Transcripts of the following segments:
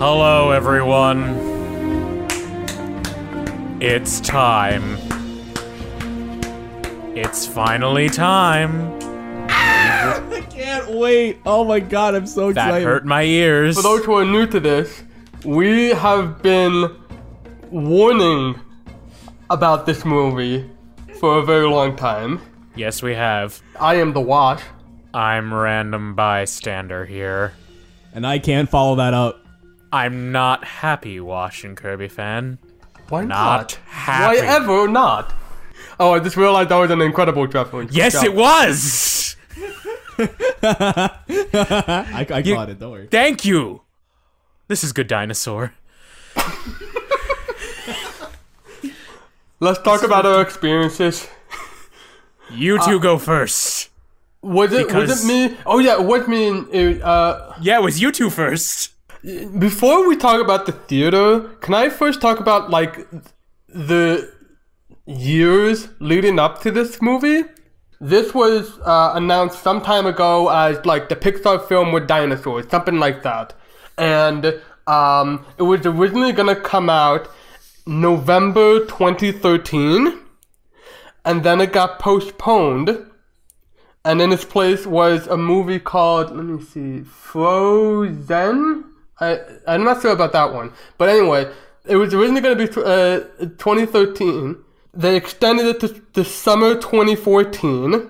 Hello, everyone. It's time. It's finally time. I can't wait. Oh my god, I'm so excited. That hurt my ears. For those who are new to this, we have been warning about this movie for a very long time. Yes, we have. I am the Wash. I'm RandomBystanderHere. And I can't follow that up. I'm not happy, Wash and Kirby fan. Why Not not? happy. Why ever not? Oh, I just realized that was an incredible reference. Yes, it was! I caught it, don't worry. Thank you! This is Good Dinosaur. Let's talk about our experiences. You two go first. Was it me? Oh yeah, it was me and Yeah, it was you two first. before we talk about the theater, can I first talk about like the years leading up to this movie? This was announced some time ago as like the Pixar film with dinosaurs, something like that. And it was originally gonna come out November 2013, and then it got postponed. And in its place was a movie called, let me see, Frozen? I'm not sure about that one. But anyway, it was originally going to be 2013. They extended it to summer 2014.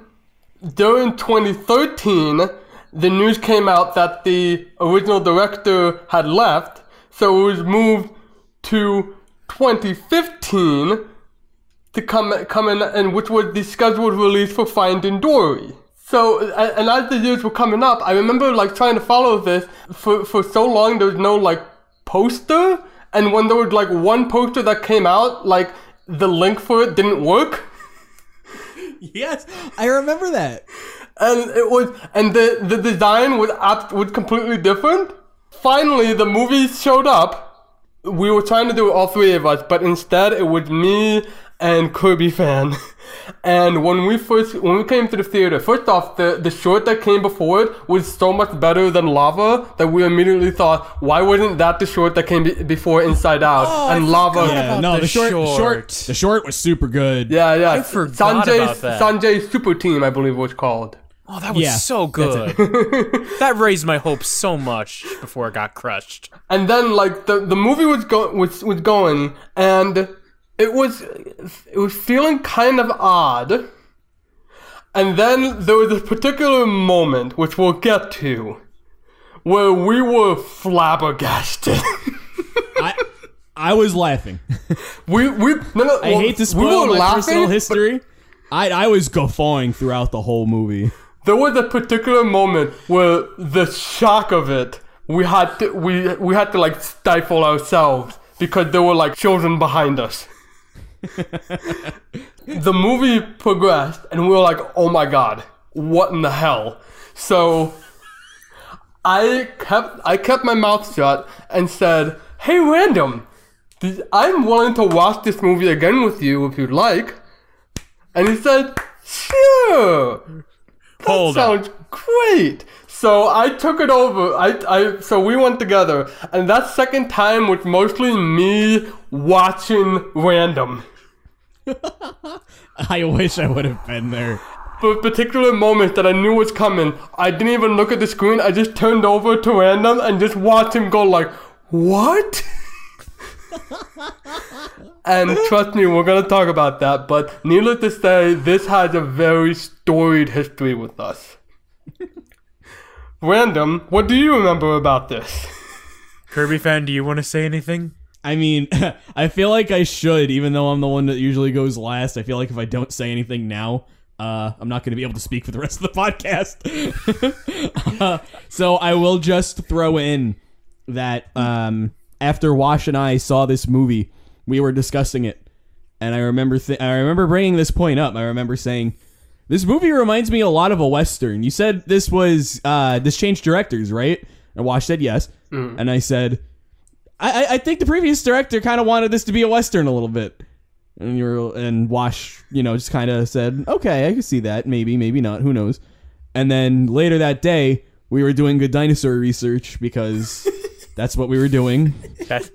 During 2013, the news came out that the original director had left. So it was moved to 2015 to come in, and which was the scheduled release for Finding Dory. So, and as the years were coming up, I remember like trying to follow this for so long. There was no like poster, and when there was like one poster that came out, like the link for it didn't work. Yes, I remember that. And it was, and the design was completely different. Finally, the movie showed up. We were trying to do it, all three of us, but instead it was me and Kirby fan. And when we came to the theater, first off, the short that came before it was so much better than Lava that we immediately thought, why wasn't that the short that came before Inside Out? And Lava. Yeah, no, the short was super good. Yeah. I forgot about that. Sanjay's Super Team, I believe it was called. Oh, that was so good. That raised my hopes so much before it got crushed. And then like the movie was going, and it was feeling kind of odd. And then there was a particular moment, which we'll get to, where we were flabbergasted. I was laughing. I hate to spoil my personal history. I was guffawing throughout the whole movie. There was a particular moment where the shock of it, we had to like stifle ourselves because there were like children behind us. The movie progressed and we were like, oh my god, what in the hell? So I kept my mouth shut and said, hey Random, I'm willing to watch this movie again with you if you'd like. And he said, sure, that sounds great. So I took it over. So we went together, and that second time was mostly me watching Random. I wish I would have been there. For a particular moment that I knew was coming, I didn't even look at the screen. I just turned over to Random and just watched him go like, what? And trust me, we're going to talk about that. But needless to say, this has a very storied history with us. Random, what do you remember about this? Kirby fan, do you want to say anything? I mean, I feel like I should, even though I'm the one that usually goes last. I feel like if I don't say anything now, I'm not going to be able to speak for the rest of the podcast. So I will just throw in that after Wash and I saw this movie, we were discussing it, and I remember bringing this point up. I remember saying, this movie reminds me a lot of a Western. You said this changed directors, right? And Wash said yes. Mm. And I said, I think the previous director kind of wanted this to be a Western a little bit. And Wash, just kind of said, okay, I can see that. Maybe not. Who knows? And then later that day, we were doing Good Dinosaur research because That's what we were doing. That's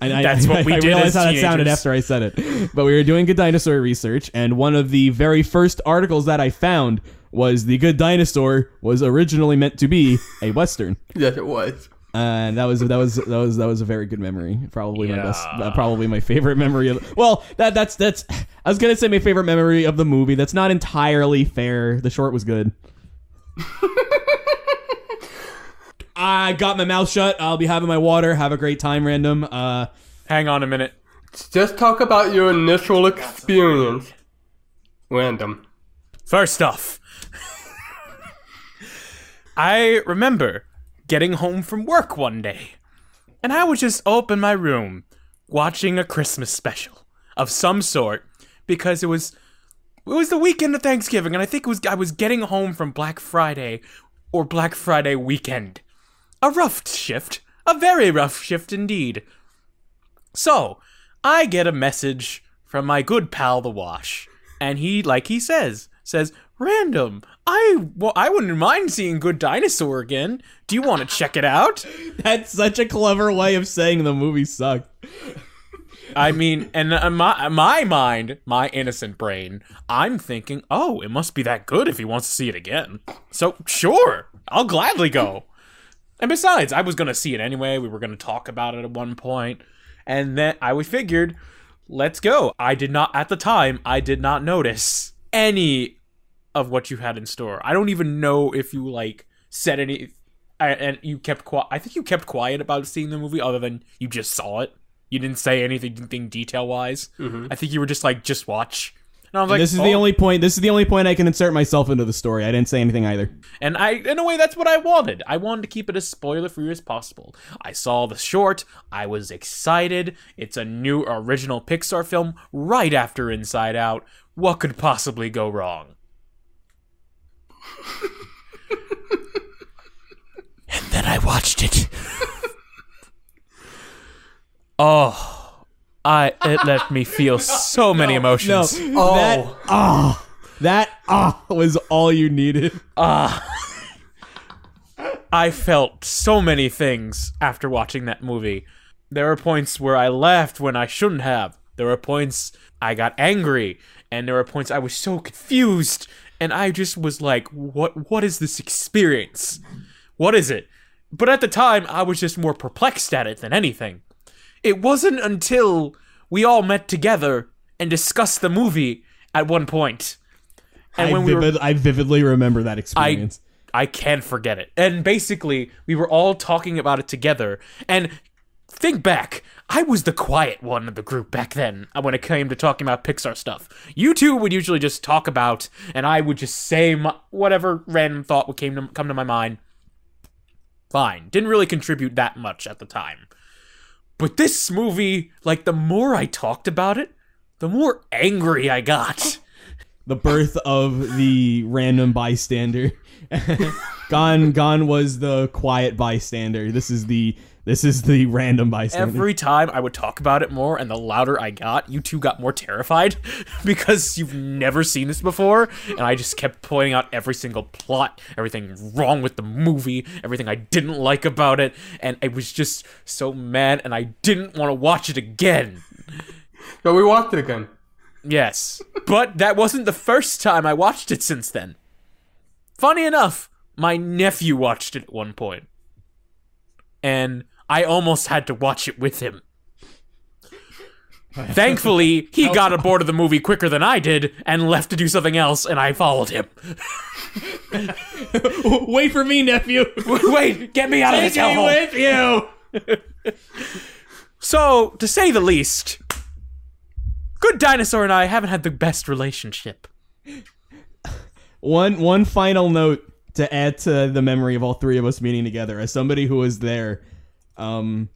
what we did. I realized as how that sounded teenagers. after I said it. But we were doing Good Dinosaur research, and one of the very first articles that I found was the Good Dinosaur was originally meant to be a Western. Yes, it was. And that was a very good memory. Probably my best, probably my favorite memory of. Well, that's. I was gonna say my favorite memory of the movie. That's not entirely fair. The short was good. I got my mouth shut. I'll be having my water. Have a great time, Random. Hang on a minute. Just talk about your initial experience. Random. First off, I remember getting home from work one day, and I was just up in my room watching a Christmas special of some sort because it was the weekend of Thanksgiving, and I think I was getting home from Black Friday or Black Friday weekend. A rough shift, a very rough shift indeed. So, I get a message from my good pal, The Wash, and he, like he says, Random, I wouldn't mind seeing Good Dinosaur again. Do you want to check it out? That's such a clever way of saying the movie sucked. I mean, and my mind, my innocent brain, I'm thinking, oh, it must be that good if he wants to see it again. So, sure, I'll gladly go. And besides, I was going to see it anyway. We were going to talk about it at one point. And then I figured, let's go. At the time, I did not notice any of what you had in store. I don't even know if you, said any... And you kept quiet. I think you kept quiet about seeing the movie other than you just saw it. You didn't say anything detail-wise. Mm-hmm. I think you were just just watch. And I was like, this is the only point. This is the only point I can insert myself into the story. I didn't say anything either. And in a way, that's what I wanted. I wanted to keep it as spoiler-free as possible. I saw the short. I was excited. It's a new original Pixar film right after Inside Out. What could possibly go wrong? And then I watched it. Oh. It let me feel so many emotions. No, that was all you needed. I felt so many things after watching that movie. There were points where I laughed when I shouldn't have. There were points I got angry, and there were points I was so confused, and I just was like, what is this experience? What is it? But at the time, I was just more perplexed at it than anything. It wasn't until we all met together and discussed the movie at one point. And I vividly remember that experience. I can't forget it. And basically, we were all talking about it together. And think back, I was the quiet one of the group back then when it came to talking about Pixar stuff. You two would usually just talk about, and I would just say whatever random thought would come to my mind. Fine. Didn't really contribute that much at the time. But this movie, the more I talked about it, the more angry I got. The birth of the random bystander. Gone was the quiet bystander. This is the random bystander. Every time I would talk about it more, and the louder I got, you two got more terrified because you've never seen this before, and I just kept pointing out every single plot, everything wrong with the movie, everything I didn't like about it, and I was just so mad, and I didn't want to watch it again. So we watched it again. Yes, but that wasn't the first time I watched it since then. Funny enough, my nephew watched it at one point, and I almost had to watch it with him. Thankfully, he got aboard of the movie quicker than I did and left to do something else, and I followed him. Wait for me, nephew. Wait, get me out of this hellhole. Take me with you. So, to say the least, Good Dinosaur and I haven't had the best relationship. One final note to add to the memory of all three of us meeting together. As somebody who was there, I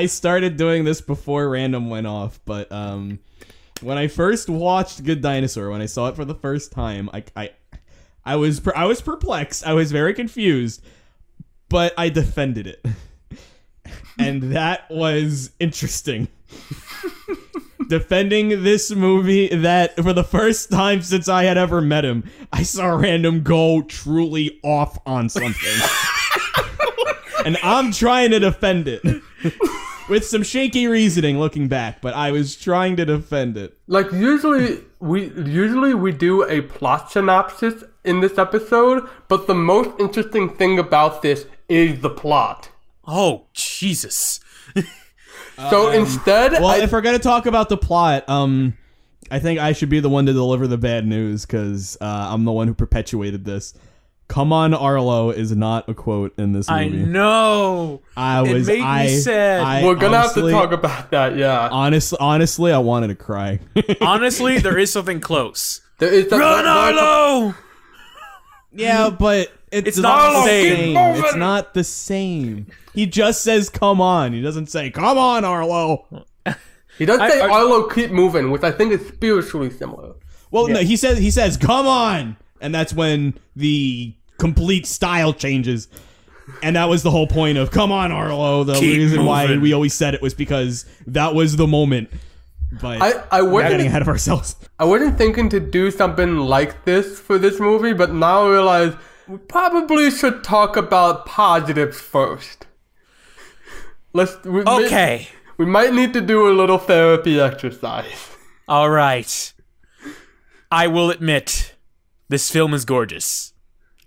started doing this before Random went off, but when I first watched Good Dinosaur, when I saw it for the first time, I was perplexed. I was very confused, but I defended it. And that was interesting. Defending this movie that, for the first time since I had ever met him, I saw Random go truly off on something. And I'm trying to defend it. With some shaky reasoning looking back, but I was trying to defend it. Like, usually we do a plot synopsis in this episode, but the most interesting thing about this is the plot. Oh, Jesus. So instead... Well, if we're going to talk about the plot, I think I should be the one to deliver the bad news, because I'm the one who perpetuated this. Come on, Arlo is not a quote in this movie. I know. It made me sad. We're going to have to talk about that, yeah. Honestly, I wanted to cry. Honestly, there is something close. There is Run, Arlo! Yeah, but it's not not the the same. It's not the same. He just says, come on. He doesn't say, come on, Arlo. He does say, Arlo, keep moving, which I think is spiritually similar. Well, no, he says, come on. And that's when the complete style changes. And that was the whole point of, come on, Arlo. The reason why we always said it was because that was the moment. But we're getting ahead of ourselves. I wasn't thinking to do something like this for this movie, but now I realize we probably should talk about positives first. Okay. We might need to do a little therapy exercise. All right. I will admit, this film is gorgeous.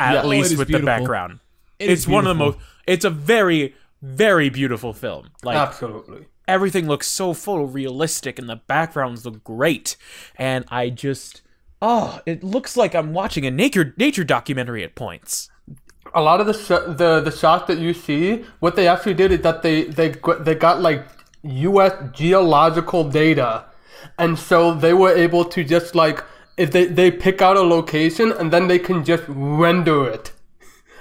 At least with beautiful. the background. It's one of the most... It's a very, very beautiful film. Like, absolutely. Everything looks so photorealistic and the backgrounds look great. And I just... Oh, it looks like I'm watching a nature documentary at points. A lot of the shots that you see, what they actually did is that they got like U.S. geological data. And so they were able to just like... If they pick out a location and then they can just render it,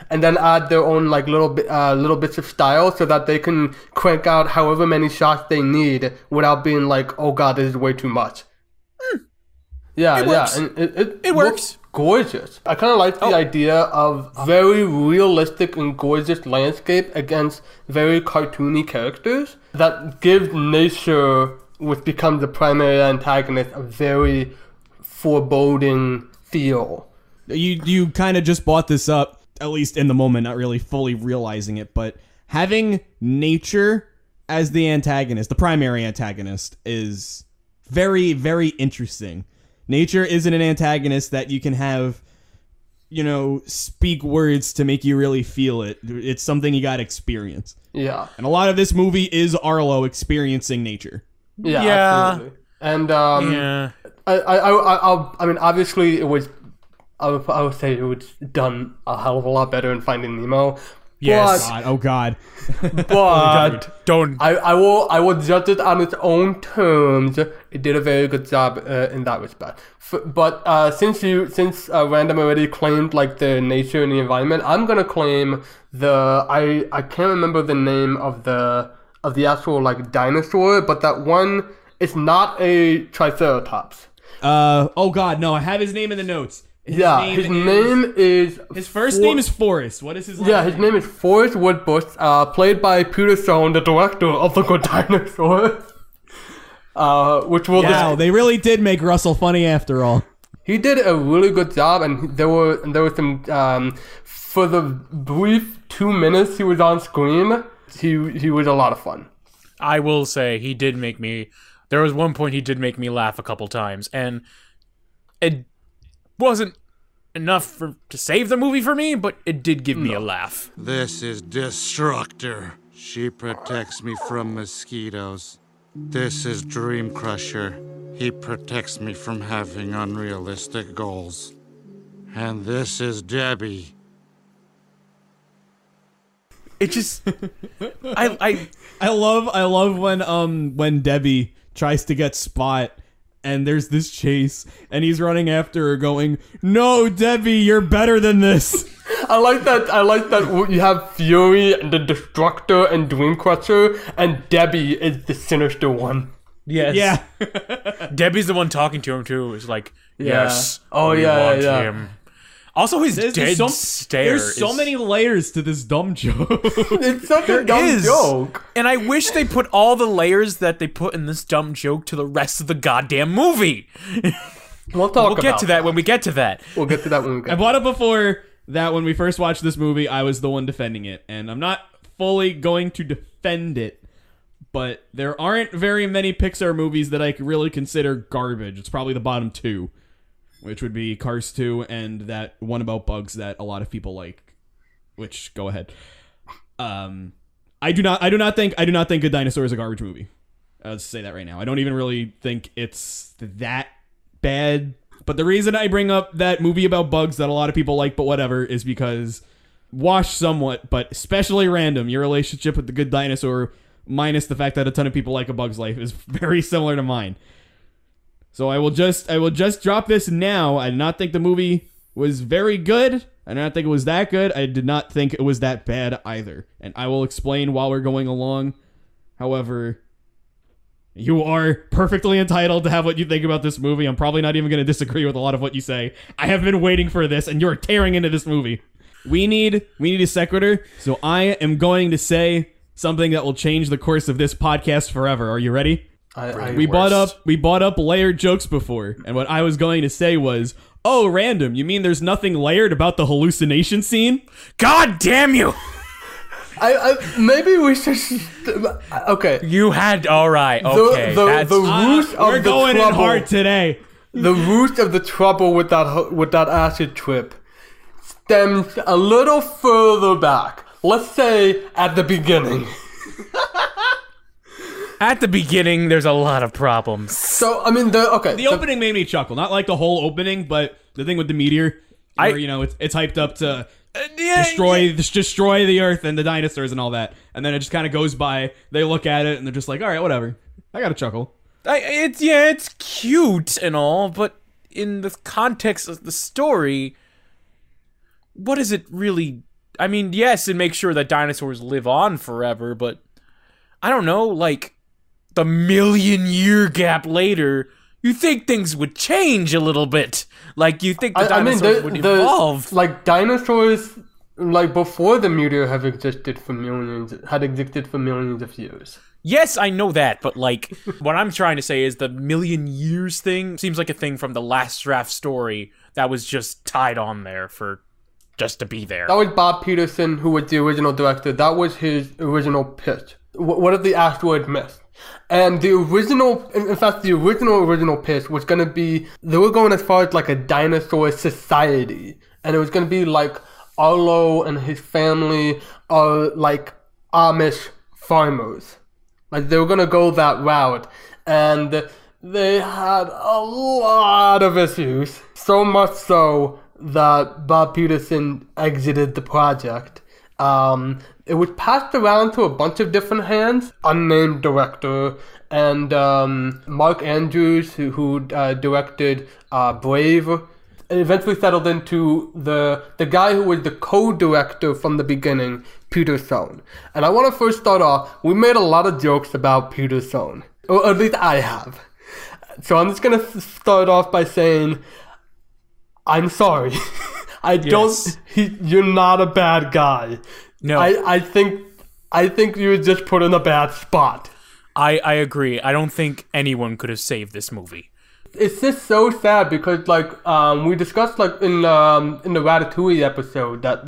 and then add their own like little bits of style so that they can crank out however many shots they need without being like, oh god, this is way too much. Yeah, it works. And it works. Gorgeous. I kind of like the idea of very realistic and gorgeous landscape against very cartoony characters that give nature, which becomes the primary antagonist, a very foreboding feel. You kind of just brought this up, at least in the moment, not really fully realizing it, but having nature as the antagonist, the primary antagonist, is very, very interesting. Nature isn't an antagonist that you can have, speak words to make you really feel it. It's something you gotta experience. Yeah. And a lot of this movie is Arlo experiencing nature. Yeah. Absolutely. And yeah. I mean, obviously, it was. I would say it was done a hell of a lot better in Finding Nemo. Yes. God. But don't. I will judge it on its own terms. It did a very good job in that respect. But since Random already claimed like the nature and the environment, I'm gonna claim I can't remember the name of the actual like dinosaur, but that one. It's not a Triceratops. Oh God, no! I have his name in the notes. His name is. His first name is Forrest. What is his? His name is Forrest Woodbush, played by Peter Sohn, the director of The Good Dinosaur. Which will. Wow, they really did make Russell funny after all. He did a really good job, and there were some for the brief 2 minutes he was on screen. He was a lot of fun. I will say he did make me. There was one point he did make me laugh a couple times, and it wasn't enough to save the movie for me, but it did give me a laugh. This is Destructor. She protects me from mosquitoes. This is Dream Crusher. He protects me from having unrealistic goals. And this is Debbie. It just... I love when Debbie tries to get Spot, and there's this chase, and he's running after her going, "No, Debbie, you're better than this." I like that you have Fury and the Destructor and Dreamcrusher, and Debbie is the sinister one. Yes. Yeah. Debbie's the one talking to him, too. It's like, yes. Oh, we yeah, want yeah. him. Also, his dead stare. There's so many layers to this dumb joke. It's such a dumb joke. And I wish they put all the layers that they put in this dumb joke to the rest of the goddamn movie. We'll get to that when we get to that. We'll get to that when we get to that. I brought up before that when we first watched this movie, I was the one defending it. And I'm not fully going to defend it, but there aren't very many Pixar movies that I could really consider garbage. It's probably the bottom two, which would be Cars 2 and that one about bugs that a lot of people like. Which, go ahead. I do not think Good Dinosaur is a garbage movie. I'll just say that right now. I don't even really think it's that bad. But the reason I bring up that movie about bugs that a lot of people like, but whatever, is because washed somewhat, but especially random, your relationship with the Good Dinosaur, minus the fact that a ton of people like A Bug's Life, is very similar to mine. So I will just drop this now. I do not think the movie was very good. I do not think it was that good. I did not think it was that bad either. And I will explain while we're going along. However, you are perfectly entitled to have what you think about this movie. I'm probably not even going to disagree with a lot of what you say. I have been waiting for this, and you're tearing into this movie. We need a sequitur, so I am going to say something that will change the course of this podcast forever. Are you ready? We brought up layered jokes before, and what I was going to say was, "Oh, random, you mean there's nothing layered about the hallucination scene?" God damn you! Maybe we should. Okay. You had all right. Okay, the root of we're the going trouble, in hard today. The root of the trouble with that acid trip stems a little further back. Let's say at the beginning. At the beginning, there's a lot of problems. So I mean, the opening made me chuckle. Not like the whole opening, but the thing with the meteor, where it's hyped up to destroy the Earth and the dinosaurs and all that, and then it just kind of goes by. They look at it and they're just like, all right, whatever. I got a chuckle. It's cute and all, but in the context of the story, what is it really? I mean, yes, it makes sure that dinosaurs live on forever, but I don't know, like the 1,000,000-year gap later, you think things would change a little bit. Like, you think the dinosaurs would evolve. Like, dinosaurs, like, before the meteor had existed for millions of years. Yes, I know that, but, like, what I'm trying to say is the 1,000,000 years thing seems like a thing from the last draft story that was just tied on there for just to be there. That was Bob Peterson, who was the original director. That was his original pitch. What if the asteroid missed? And the original pitch was going to be, they were going as far as like a dinosaur society. And it was going to be like Arlo and his family are like Amish farmers. Like they were going to go that route. And they had a lot of issues. So much so that Bob Peterson exited the project. It was passed around to a bunch of different hands, unnamed director, and Mark Andrews, who directed Brave, and eventually settled into the guy who was the co-director from the beginning, Peter Sohn. And I want to first start off, we made a lot of jokes about Peter Sohn, or at least I have. So I'm just going to start off by saying, I'm sorry. You're not a bad guy. No. I think you were just put in a bad spot. I agree. I don't think anyone could have saved this movie. It's just so sad because we discussed in the Ratatouille episode that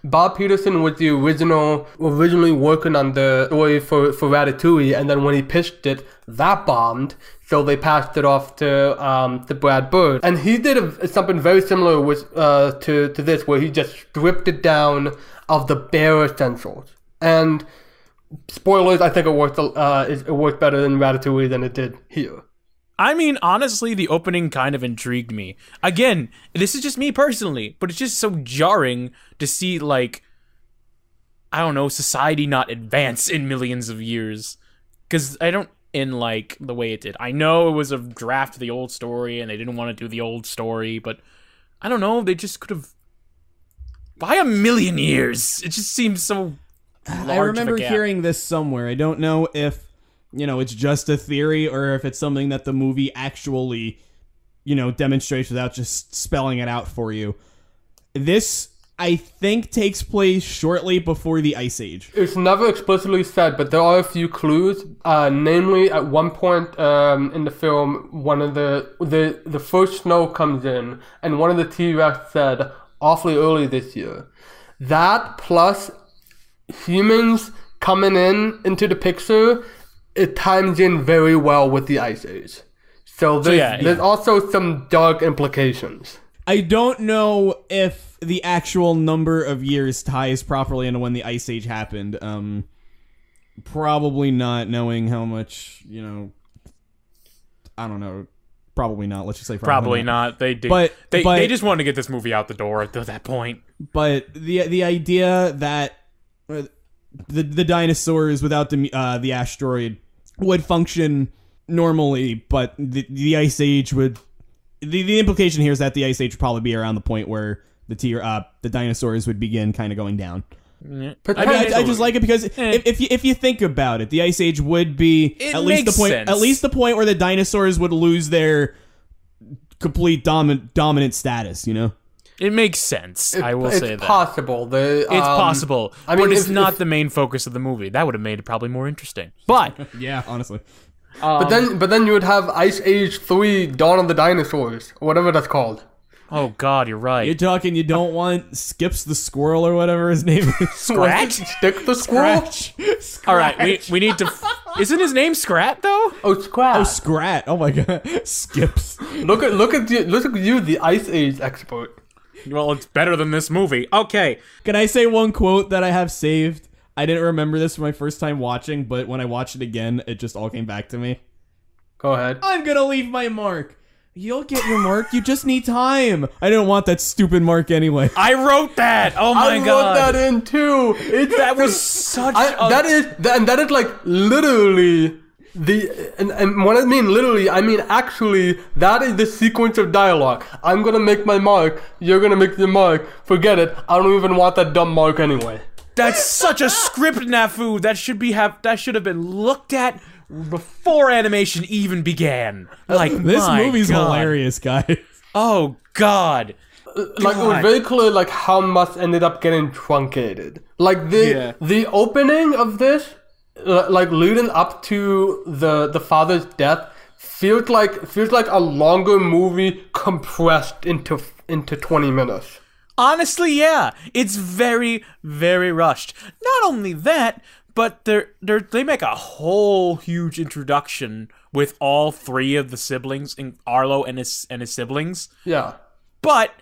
Bob Peterson was the originally working on the story for Ratatouille, and then when he pitched it, that bombed. So they passed it off to Brad Bird, and he did something very similar with to this, where he just stripped it down of the bare essentials. And spoilers, I think it worked better in Ratatouille than it did here. I mean, honestly, the opening kind of intrigued me. Again, this is just me personally, but it's just so jarring to see, society not advance in millions of years. Because I don't in, the way it did. I know it was a draft of the old story, and they didn't want to do the old story, but I don't know, they just could have... By 1,000,000 years! It just seems so large I remember of a gap. hearing this somewhere. I don't know if... it's just a theory, or if it's something that the movie actually, demonstrates without just spelling it out for you. This, I think, takes place shortly before the Ice Age. It's never explicitly said, but there are a few clues. Namely, at one point in the film, one of the first snow comes in, and one of the T-Rex said, awfully early this year. That plus... humans coming into the picture, it times in very well with the Ice Age. So there's also some dark implications. I don't know if the actual number of years ties properly into when the Ice Age happened. Probably not, knowing how much, I don't know. Probably not. Let's just say probably not. They did. But they just wanted to get this movie out the door at that point. But the idea that the dinosaurs without the asteroid would function normally, but the Ice Age would. The implication here is that the Ice Age would probably be around the point where the dinosaurs would begin kind of going down. Yeah. I just like it because if you think about it, the Ice Age would be at least the point where the dinosaurs would lose their complete dominant status. It makes sense. I will say that it's possible. It's possible. I mean, but it's not the main focus of the movie. That would have made it probably more interesting. But yeah, honestly. But then you would have Ice Age 3: Dawn of the Dinosaurs, or whatever that's called. Oh God, you're right. You're talking. You don't want Skips the squirrel or whatever his name is. Scratch? Stick the squirrel. Scratch. All right, we need to. Isn't his name Scrat though? Oh, Scrat. Oh, Scrat. Oh my God, Skips. Look at you, the Ice Age expert. Well, it's better than this movie. Okay. Can I say one quote that I have saved? I didn't remember this from my first time watching, but when I watched it again, it just all came back to me. Go ahead. I'm gonna leave my mark. You'll get your mark. You just need time. I didn't want that stupid mark anyway. I wrote that. Oh my God. I wrote that in too. That was such. That is like literally and when I mean literally, I mean actually. That is the sequence of dialogue. I'm gonna make my mark. You're gonna make your mark. Forget it. I don't even want that dumb mark anyway. That's such a script snafu. That should have been looked at before animation even began. Like, this movie's hilarious, guys. Oh God. Like, it was very clear like how much ended up getting truncated. Like the opening of this, like leading up to the father's death, feels like a longer movie compressed into 20 minutes. Honestly, yeah. It's very, very rushed. Not only that, but they make a whole huge introduction with all three of the siblings, Arlo and his siblings. Yeah. But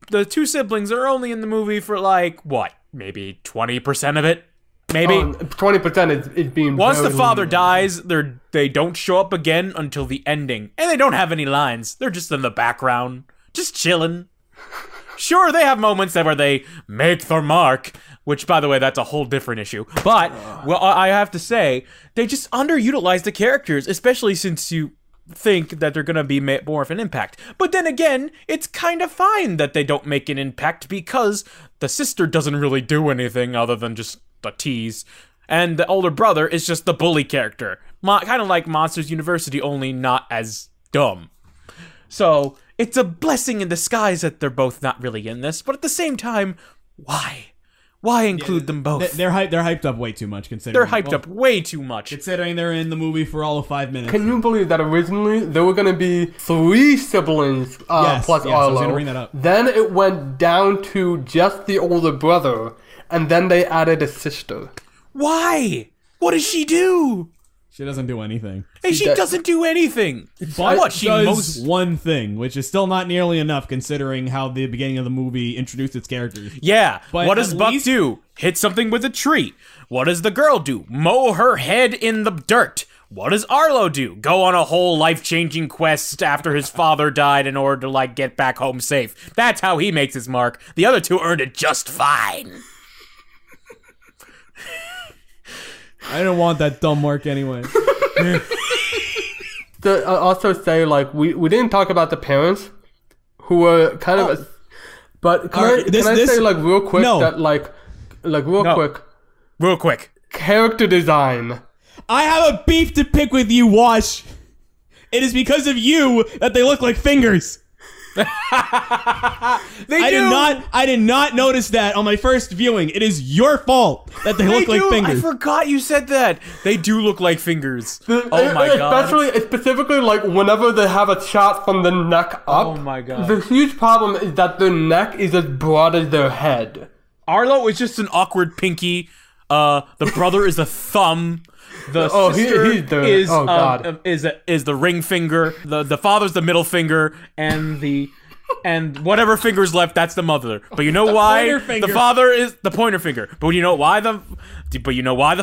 the two siblings are only in the movie for like what, maybe 20% of it. Maybe 20% is being. Once the father dies, they don't show up again until the ending, and they don't have any lines. They're just in the background, just chilling. Sure, they have moments where they make their mark, which, by the way, that's a whole different issue. But, well, I have to say, they just underutilize the characters, especially since you think that they're going to be more of an impact. But then again, it's kind of fine that they don't make an impact because the sister doesn't really do anything other than just a tease. And the older brother is just the bully character. Kind of like Monsters University, only not as dumb. So, it's a blessing in disguise that they're both not really in this, but at the same time, why? Why include them both? They're hyped up way too much, considering. They're hyped up way too much. Considering they're in the movie for all of 5 minutes. Can you believe that originally there were going to be 3 siblings plus Arlo? I was going to bring that up. Then it went down to just the older brother, and then they added a sister. Why? What does she do? She doesn't do anything. Hey, she doesn't do anything. But what? She does one thing, which is still not nearly enough considering how the beginning of the movie introduced its characters. Yeah. But what does Buck do? Hit something with a tree. What does the girl do? Mow her head in the dirt. What does Arlo do? Go on a whole life-changing quest after his father died in order to, like, get back home safe. That's how he makes his mark. The other two earned it just fine. I didn't want that dumb mark anyway. To also say, like, we didn't talk about the parents who were kind of... But can I say, like, real quick that, like real quick. Character design. I have a beef to pick with you, Wash. It is because of you that they look like fingers. I did not notice that on my first viewing. It is your fault that they look like fingers. I forgot you said that. They do look like fingers. Oh my god. Specifically, like, whenever they have a shot from the neck up. Oh my god. The huge problem is that their neck is as broad as their head. Arlo is just an awkward pinky The brother is the thumb. The sister he's the is God. Is the ring finger. The father's the middle finger, and whatever finger's left, that's the mother. But you know why the father is the pointer finger. But you know why the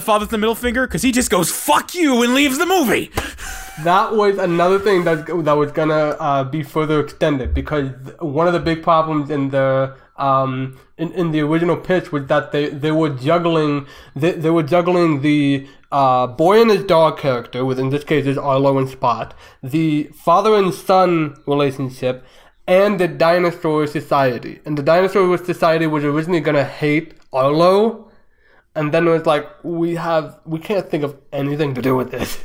father's the middle finger? Because he just goes "fuck you" and leaves the movie. That was another thing that was gonna be further extended, because one of the big problems in the in the original pitch was that they were juggling the boy and his dog character, with in this case is Arlo and Spot, the father and son relationship, and the dinosaur society. And the dinosaur society was originally gonna hate Arlo, and then it was like, we can't think of anything to do with this.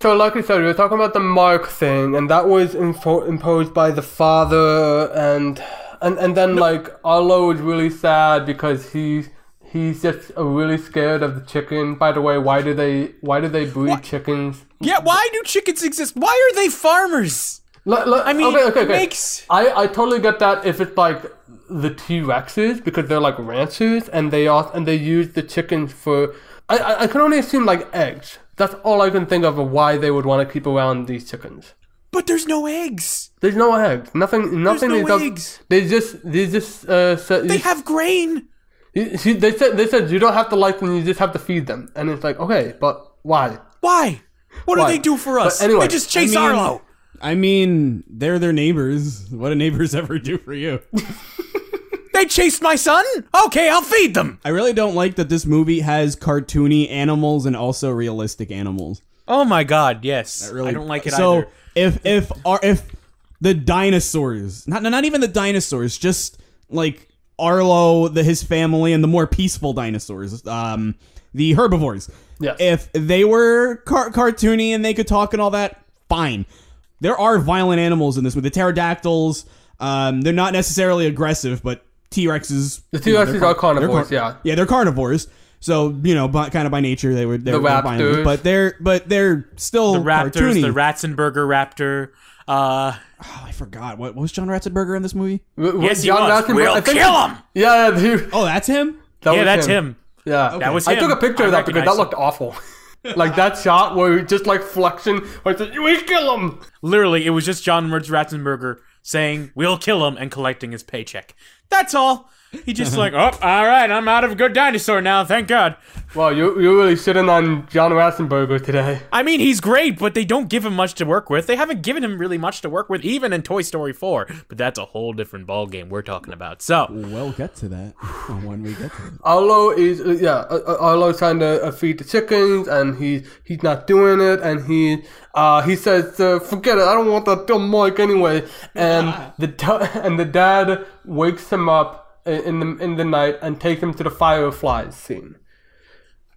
So like we said, we were talking about the mark thing, and that was imposed by the father, and then like Arlo is really sad because he's just really scared of the chicken. By the way, why do they breed chickens? Yeah, why do chickens exist? Why are they farmers? I mean, okay. I totally get that if it's like the T-Rexes, because they're like ranchers, and they use the chickens for. I can only assume like eggs. That's all I can think of why they would want to keep around these chickens. But there's no eggs. There's no eggs. Nothing. There's no eggs. They just. They have grain. They said you don't have to like them. You just have to feed them. And it's like, okay, but why? Why? What do they do for us? But anyway, they just chase Arlo. I mean, they're their neighbors. What do neighbors ever do for you? They chased my son? Okay, I'll feed them. I really don't like that this movie has cartoony animals and also realistic animals. Oh my god, yes. Really, I don't like it either. either. If the dinosaurs, not even the dinosaurs, just like Arlo, his family, and the more peaceful dinosaurs, the herbivores. Yes. If they were cartoony and they could talk and all that, fine. There are violent animals in this movie. The pterodactyls, they're not necessarily aggressive, but T-Rexes. The T-Rexes are carnivores, yeah. Yeah, they're carnivores. So, kind of by nature, they're raptors. violent. But they're still the raptors, cartoony. the Ratzenberger raptor. I forgot. What was John Ratzenberger in this movie? Yes, he was. We'll kill him! Yeah. Oh, that's him? That's him. Yeah. Okay. That was him. I took a picture of that because that looked awful. Like that shot where just like flexing, like, we kill him! Literally, it was just John Ratzenberger saying, "We'll kill him," and collecting his paycheck. That's all. He just like, oh, all right, I'm out of Good Dinosaur now, thank God. Well, you're really shitting on John Ratzenberger today. I mean, he's great, but they don't give him much to work with. They haven't given him really much to work with, even in Toy Story 4. But that's a whole different ballgame we're talking about. So we'll get to that when we get to it. Arlo's trying to feed the chickens, and he's not doing it, and he says, forget it, I don't want that dumb mic anyway. And the dad wakes him up in the night and take him to the fireflies scene.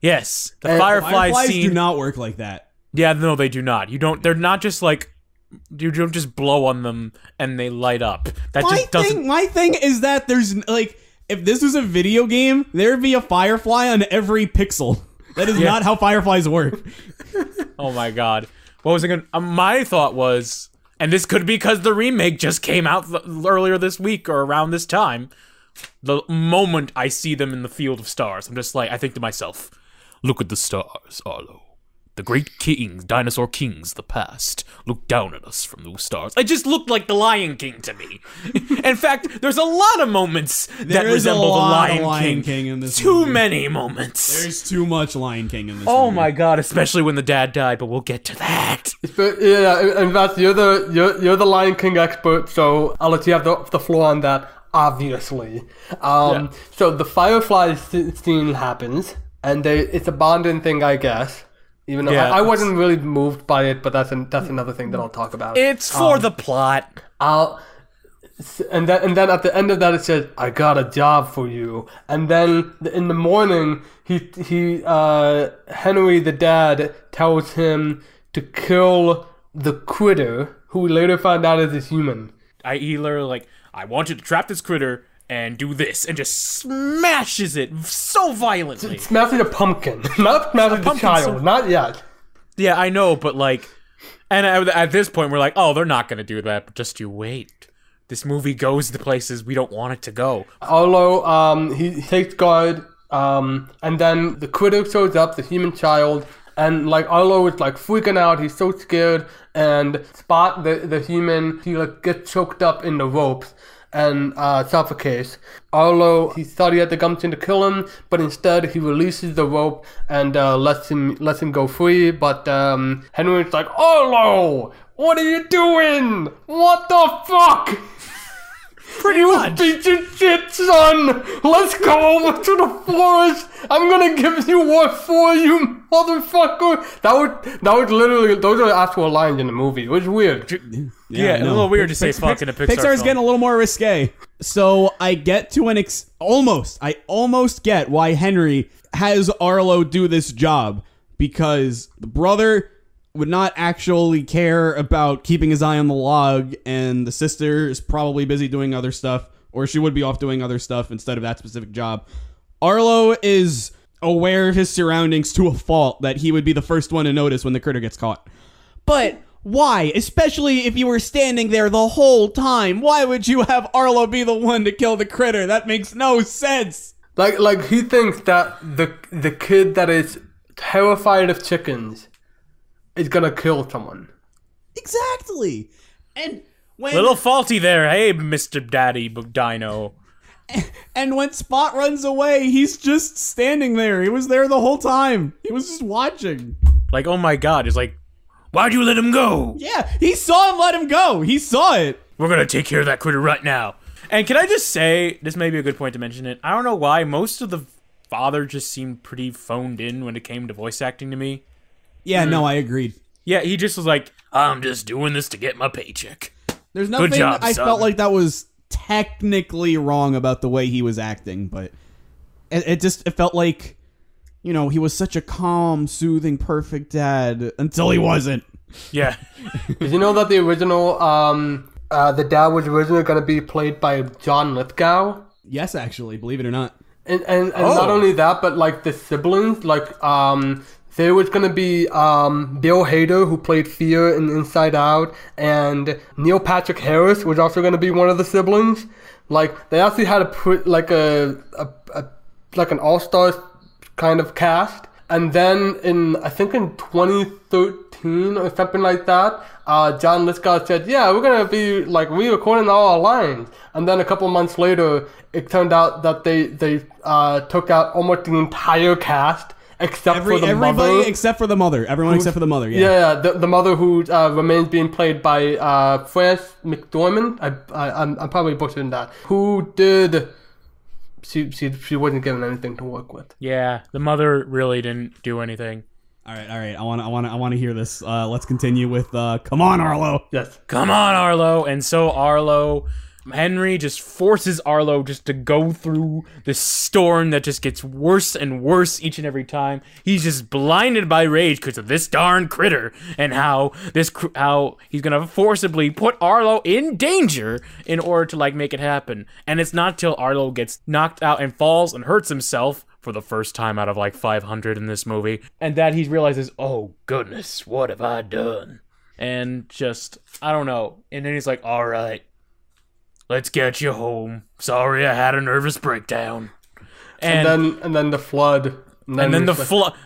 Yes, the fireflies scene do not work like that. Yeah, no, they do not. They're not just like, you don't just blow on them and they light up. My thing is that there's like, if this was a video game, there'd be a firefly on every pixel. That is not how fireflies work. Oh my god. What was I going to... my thought was, and this could be because the remake just came out earlier this week or around this time, the moment I see them in the field of stars, I'm just like, I think to myself, look at the stars, Arlo. The great kings, dinosaur kings of the past, look down at us from those stars. It just looked like the Lion King to me. In fact, there's a lot of moments that resemble the Lion King in this movie. Too many moments. There's too much Lion King in this movie. Oh my god, especially when the dad died, but we'll get to that. Yeah, in fact, you're the Lion King expert, so I'll let you have the floor on that, obviously. So the firefly scene happens, and it's a bonding thing, I guess. Even though I wasn't really moved by it, but that's another thing that I'll talk about. It's for the plot. And then at the end of that it says, "I got a job for you." And then in the morning, Henry the dad tells him to kill the critter, who we later found out is a human. He literally like, I want you to trap this critter and do this, and just smashes it so violently. Smashes a pumpkin, not smashes a child, not yet. Yeah, I know, but like, and at this point we're like, oh, they're not gonna do that, but just you wait. This movie goes to places we don't want it to go. Arlo, he takes guard And then the critter shows up, the human child, and like Arlo is like freaking out. He's so scared, and Spot, the human, he like gets choked up in the ropes and suffocates. Arlo, he thought he had the gumption to kill him, but instead he releases the rope and lets him go free. But Henry's like, Arlo, what are you doing? What the fuck? Pretty much. Beat your shit, son! Let's go over to the forest! I'm gonna give you what for, you motherfucker! That was literally, those are actual lines in the movie. It was weird. Yeah, a little weird to say fuck in a Pixar Pixar's film. getting a little more risque. So I get to I almost get why Henry has Arlo do this job, because the brother would not actually care about keeping his eye on the log, and the sister is probably busy doing other stuff, or she would be off doing other stuff instead of that specific job. Arlo is aware of his surroundings to a fault that he would be the first one to notice when the critter gets caught. But why? Especially if you were standing there the whole time. Why would you have Arlo be the one to kill the critter? That makes no sense. Like he thinks that the kid that is terrified of chickens is gonna kill someone. Exactly. And when Little faulty there, hey, Mr. Daddy Dino. And when Spot runs away, he's just standing there. He was there the whole time. He was just watching. Like, oh my god, he's like, why'd you let him go? Yeah, he saw him let him go. He saw it. We're gonna take care of that critter right now. And can I just say, this may be a good point to mention it, I don't know why, most of the father just seemed pretty phoned in when it came to voice acting to me. Yeah, no, I agreed. Yeah, he just was like, I'm just doing this to get my paycheck. There's nothing job, I son. felt like that was technically wrong about the way he was acting, but it felt like, you know, he was such a calm, soothing, perfect dad until he wasn't. Yeah. Did you know that the original, the dad was originally going to be played by John Lithgow? Yes, actually, believe it or not. And not only that, but like the siblings, like there was going to be Bill Hader, who played Fear in Inside Out, and Neil Patrick Harris was also going to be one of the siblings. Like they actually had to put like an all-star kind of cast. And then I think in 2013 or something like that, John Lithgow said, yeah, we're going to be like re-recording all our lines. And then a couple months later, it turned out that they took out almost the entire cast except for the mother. Everybody except for the mother. Everyone except for the mother, yeah. Yeah, the mother who remains being played by Frances McDormand. I'm probably butchering that. Who did... She wasn't given anything to work with. Yeah, the mother really didn't do anything. All right. I want to hear this. Let's continue with come on, Arlo. Yes. Come on, Arlo. And so Henry just forces Arlo just to go through this storm that just gets worse and worse each and every time. He's just blinded by rage because of this darn critter and how he's gonna forcibly put Arlo in danger in order to like make it happen. And it's not till Arlo gets knocked out and falls and hurts himself for the first time out of like 500 in this movie, and that he realizes, oh goodness, what have I done? And just, I don't know. And then he's like, all right, let's get you home. Sorry, I had a nervous breakdown. And then the flood. And then the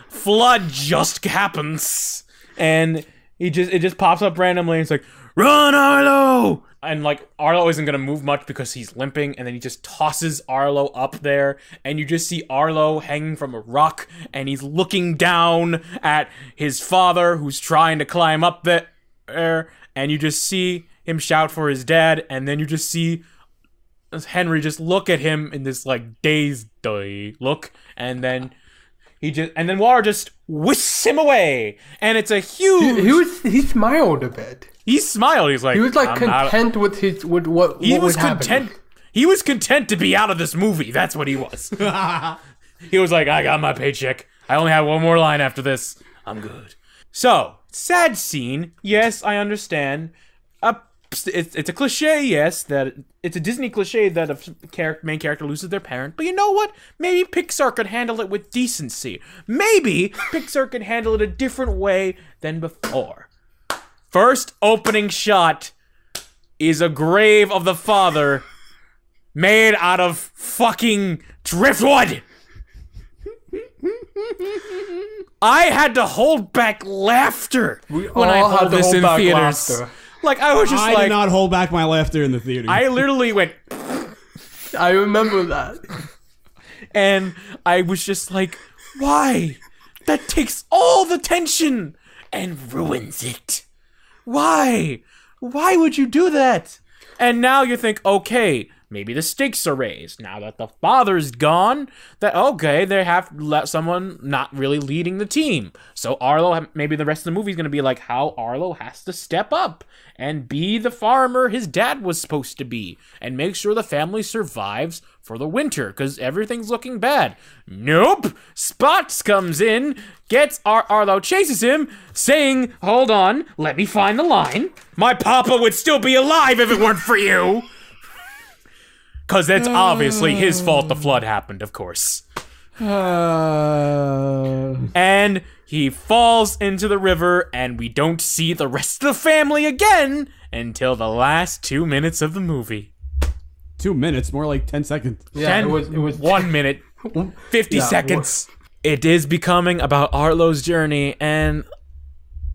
flood just happens. And it just pops up randomly and it's like, run, Arlo! And like, Arlo isn't gonna move much because he's limping, and then he just tosses Arlo up there, and you just see Arlo hanging from a rock, and he's looking down at his father who's trying to climb up there, and you just see him shout for his dad, and then you just see Henry just look at him in this like dazed look, and then water just whisks him away, and it's a huge. He smiled a bit. He smiled. He's like, he was like content with what was content. happening. He was content to be out of this movie. That's what he was. He was like, I got my paycheck. I only have one more line after this. I'm good. So, sad scene. Yes, I understand. It's a cliche, yes, that it's a Disney cliche that a main character loses their parent. But you know what? Maybe Pixar could handle it with decency. Maybe Pixar could handle it a different way than before. First opening shot is a grave of the father made out of fucking driftwood. I had to hold back laughter when I all had heard to this hold in back theaters. laughter. Like, I was just I like... did not hold back my laughter in the theater. I literally went... I remember that. And I was just like, why? That takes all the tension and ruins it. Why? Why would you do that? And now you think, okay, maybe the stakes are raised. Now that the father's gone, that, okay, they have let someone not really leading the team. So Arlo, maybe the rest of the movie is going to be like how Arlo has to step up and be the farmer his dad was supposed to be and make sure the family survives for the winter because everything's looking bad. Nope. Spots comes in, gets Arlo, chases him, saying, hold on, let me find the line. My papa would still be alive if it weren't for you. Because it's obviously his fault the flood happened, of course. And he falls into the river, and we don't see the rest of the family again until the last 2 minutes of the movie. 2 minutes, more like 10 seconds. Yeah, 10, it was 1 minute, 50 seconds. It is becoming about Arlo's journey, and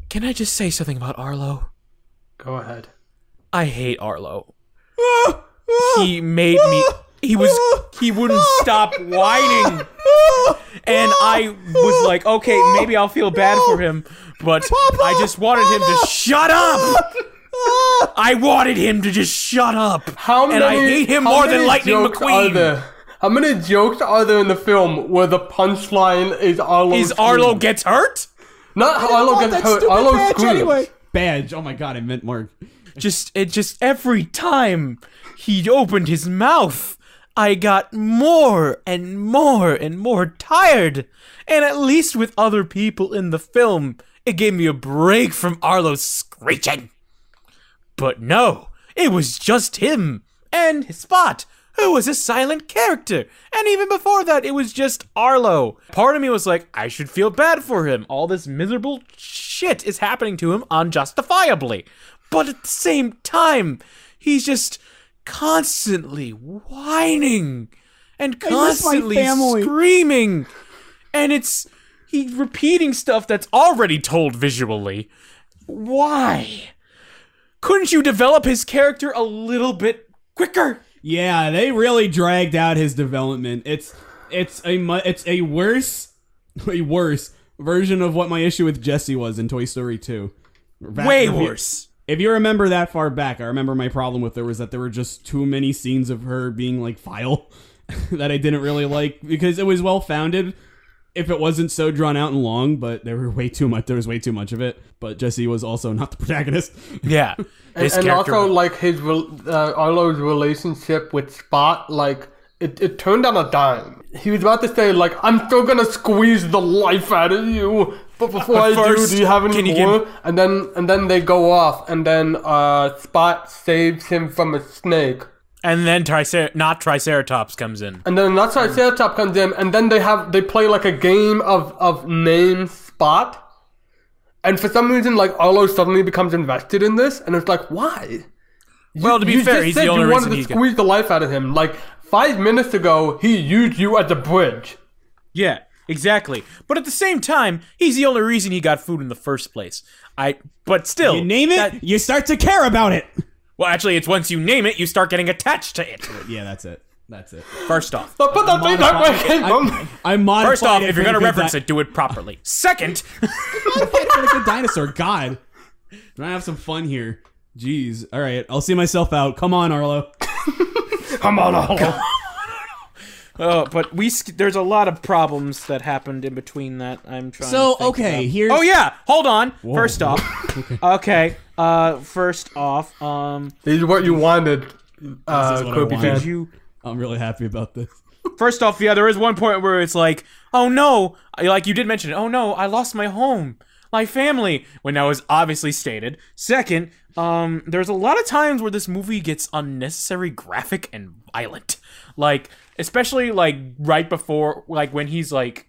can I just say something about Arlo? Go ahead. I hate Arlo. He made me... He wouldn't stop whining. And I was like, okay, maybe I'll feel bad for him, but I just wanted him to shut up. I wanted him to just shut up. And I hate him more than Lightning McQueen. How many jokes are there in the film where the punchline is Arlo? Is Arlo gets hurt? Not Arlo gets hurt. Arlo screams. Anyway. Badge. Oh my god, I meant Mark. Just every time he opened his mouth, I got more and more and more tired. And at least with other people in the film, it gave me a break from Arlo's screeching. But no, it was just him and his Spot, who was a silent character. And even before that, it was just Arlo. Part of me was like, I should feel bad for him. All this miserable shit is happening to him unjustifiably. But at the same time, he's just constantly whining and constantly screaming. And he's repeating stuff that's already told visually. Why? Couldn't you develop his character a little bit quicker? Yeah, they really dragged out his development. It's a worse version of what my issue with Jessie was in Toy Story 2. Way worse. If you remember that far back, I remember my problem with her was that there were just too many scenes of her being like vile that I didn't really like because it was well founded if it wasn't so drawn out and long, but there was way too much of it. But Jessie was also not the protagonist. Yeah. And also like his Arlo's relationship with Spot, like it turned on a dime. He was about to say like, I'm still gonna squeeze the life out of you. But before I do you have any more? And then they go off, and then Spot saves him from a snake. And then Triceratops comes in. And then not Triceratops comes in, and then they play like a game of name Spot. And for some reason, like Arlo suddenly becomes invested in this, and it's like, why? Well, to be fair, he's the only reason you wanted to squeeze the life out of him. Like 5 minutes ago, he used you as a bridge. Yeah. Exactly. But at the same time, he's the only reason he got food in the first place. But still. You name it, you start to care about it. Well, actually, it's once you name it, you start getting attached to it. Yeah, that's it. First off. I modified First off, it if you're going to reference it, do it properly. Second. Modified it for the Good Dinosaur. God. Do I have some fun here? Jeez. All right, I'll see myself out. Come on, Arlo. Come on, Arlo. But there's a lot of problems that happened in between that I'm trying to think about. Here's... Oh, yeah! Hold on! Whoa. First off... Okay, first off, This is what you wanted, KirbyFan. I'm really happy about this. First off, yeah, there is one point where it's like, oh no, like you did mention it, oh no, I lost my home, my family, when that was obviously stated. Second, there's a lot of times where this movie gets unnecessary graphic and violent. Like, especially like right before, like when he's like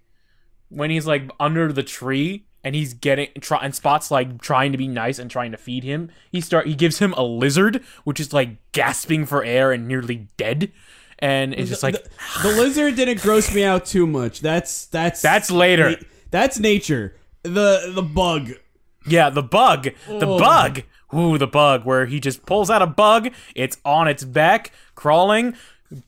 under the tree and he's and Spot's like trying to be nice and trying to feed him. He gives him a lizard, which is like gasping for air and nearly dead. and it's just like the lizard didn't gross me out too much. That's later. That's nature. The bug. Yeah, the bug. The bug. Ooh, the bug, where he just pulls out a bug, it's on its back, crawling,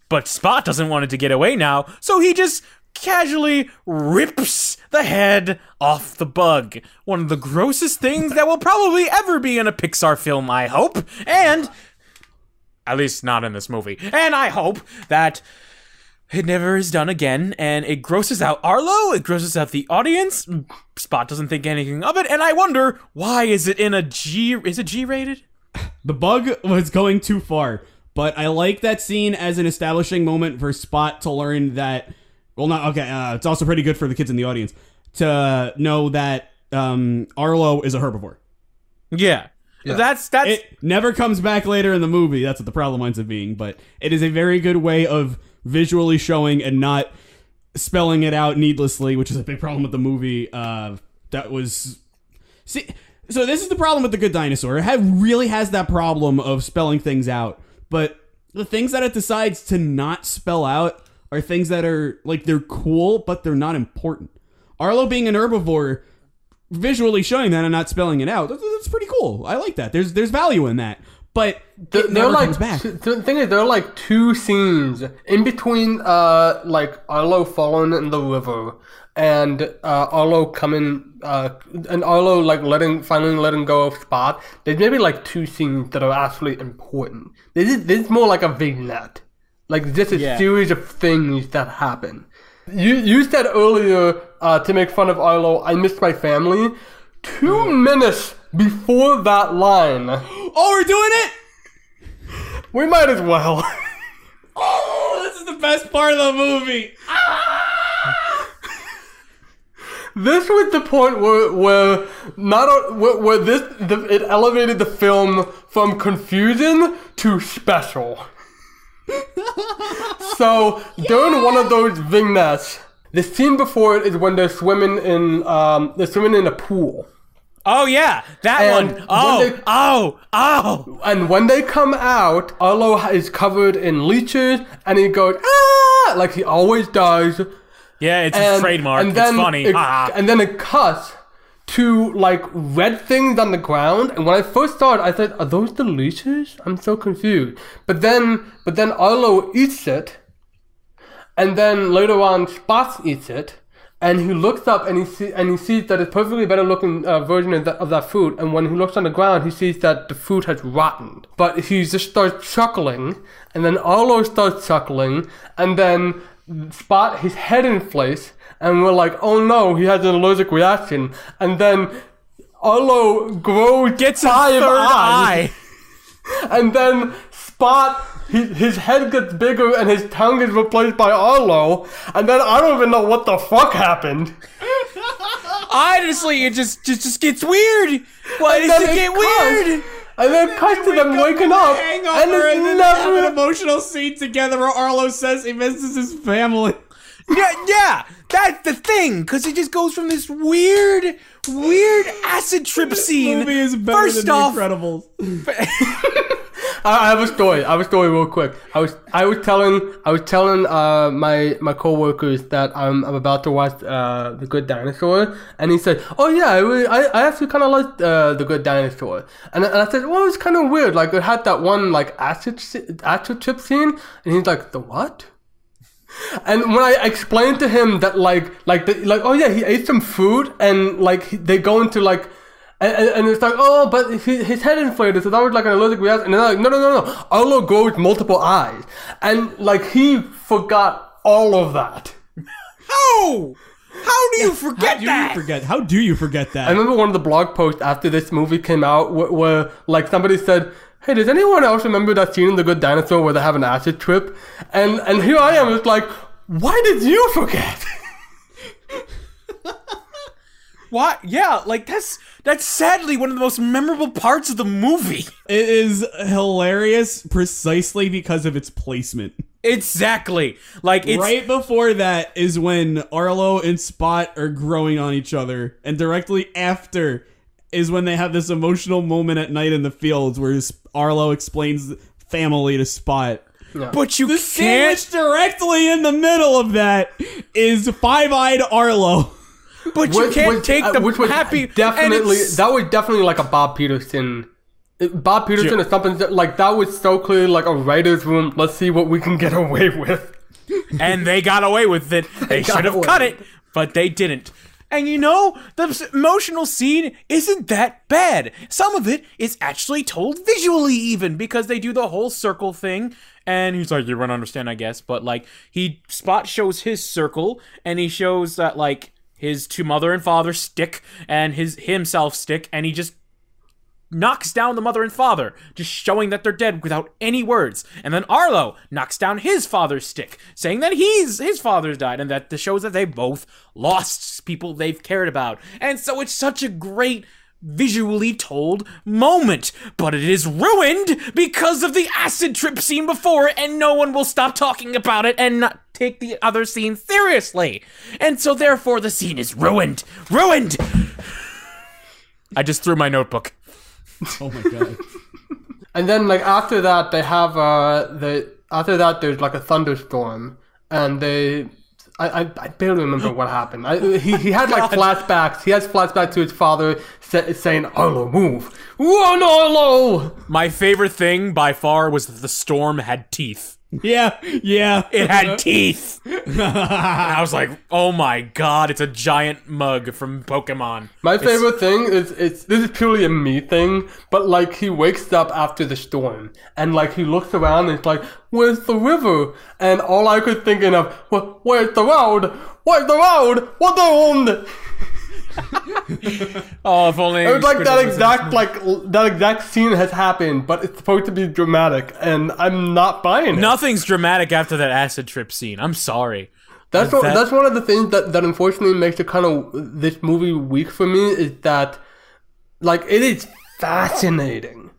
but Spot doesn't want it to get away now, so he just casually rips the head off the bug. One of the grossest things that will probably ever be in a Pixar film, I hope, and at least not in this movie. And I hope that it never is done again, and it grosses out Arlo, it grosses out the audience. Spot doesn't think anything of it, and I wonder, why is it in a G... Is it G-rated? The bug was going too far, but I like that scene as an establishing moment for Spot to learn that... Well, not... Okay, it's also pretty good for the kids in the audience to know that Arlo is a herbivore. Yeah. That's It never comes back later in the movie. That's what the problem winds up being, but it is a very good way of visually showing and not spelling it out needlessly, which is a big problem with the movie. So this is the problem with The Good Dinosaur. It really has that problem of spelling things out, but the things that it decides to not spell out are things that are, like, they're cool, but they're not important. Arlo being an herbivore, visually showing that and not spelling it out, that's pretty cool. I like that. There's value in that. But it never comes back. The thing is, there are like two scenes in between, like Arlo falling in the river and Arlo coming, and Arlo like finally letting go of Spot. There's maybe like two scenes that are actually important. This is more like a vignette, like just a series of things that happen. You said earlier to make fun of Arlo, I missed my family. 2 minutes before that line. Oh, we're doing it? We might as well. Oh, this is the best part of the movie. This was the point where it elevated the film from confusion to special. So during one of those vignettes, the scene before it is when they're swimming in a pool. Oh yeah, that one. Oh. And when they come out, Arlo is covered in leeches, and he goes ah, like he always does. Yeah, it's his trademark. It's funny. And then it cuts to like red things on the ground. And when I first saw it, I said, "Are those the leeches?" I'm so confused. But then Arlo eats it, and then later on, Spot eats it. And he looks up and he sees that it's perfectly better looking version of that food. And when he looks on the ground, he sees that the food has rotten. But he just starts chuckling, and then Arlo starts chuckling, and then Spot his head inflates, and we're like, oh no, he has an allergic reaction. And then Arlo gets 5 eyes, and then Spot. His head gets bigger and his tongue is replaced by Arlo, and then I don't even know what the fuck happened. Honestly, it just gets weird. Why does it get weird? And then cuts to them waking up, and it's they have an emotional scene together where Arlo says he misses his family. Yeah, that's the thing, because it just goes from this weird acid trip scene. This movie is better than The Incredibles. I have a story real quick. I was telling my coworkers that I'm about to watch The Good Dinosaur, and he said, "Oh yeah, I actually kind of liked The Good Dinosaur." And I said, "Well, it's kind of weird. Like it had that one like acid trip scene," and he's like, "The what?" And when I explained to him that oh yeah, he ate some food and like they go into like. And it's like, oh, but his head inflated, so that was like an allergic reaction. And they're like, no. Arlo grows multiple eyes. And like, he forgot all of that. How? How do you forget that? How do you forget that? I remember one of the blog posts after this movie came out where like somebody said, hey, does anyone else remember that scene in The Good Dinosaur where they have an acid trip? And here I am, it's like, why did you forget? What? Yeah, like that's sadly one of the most memorable parts of the movie. It is hilarious precisely because of its placement. Exactly. Like it's right before that is when Arlo and Spot are growing on each other, and directly after is when they have this emotional moment at night in the fields where Arlo explains family to Spot. But you can't. Sandwiched directly in the middle of that is Five-Eyed Arlo. But you can't take the which was happy. Definitely, that was definitely like a Bob Peterson. Bob Peterson is something that, like, that was so clearly like a writer's room. Let's see what we can get away with. And they got away with it. They should have cut it, but they didn't. And you know, the emotional scene isn't that bad. Some of it is actually told visually even, because they do the whole circle thing. And he's like, you won't understand, I guess. But, like, Spot shows his circle, and he shows that, like, his two mother and father stick, and himself stick, and he just knocks down the mother and father, just showing that they're dead without any words. And then Arlo knocks down his father's stick, saying that his father's died, and that shows that they both lost people they've cared about. And so it's such a great visually told moment, but it is ruined because of the acid trip scene before, and no one will stop talking about it and not take the other scene seriously. And so therefore the scene is ruined. I just threw my notebook. Oh my god. And then, like, after that, they have after that there's like a thunderstorm, and I barely remember what happened. He had like flashbacks. He has flashbacks to his father saying, "Arlo, move! Run, Arlo!" My favorite thing by far was that the storm had teeth. Yeah. It had teeth. And I was like, oh my god, it's a giant mug from Pokemon. My favorite thing is, this is purely a me thing, but, like, he wakes up after the storm, and, like, he looks around and it's like, where's the river? And all I could think of, where's the road? Where's the road? What the road? Oh, if only it was like that exact scene has happened, but it's supposed to be dramatic, and I'm not buying it. Nothing's dramatic after that acid trip scene. I'm sorry. That's one of the things that unfortunately makes it kind of this movie weak for me, is that, like, it is fascinating,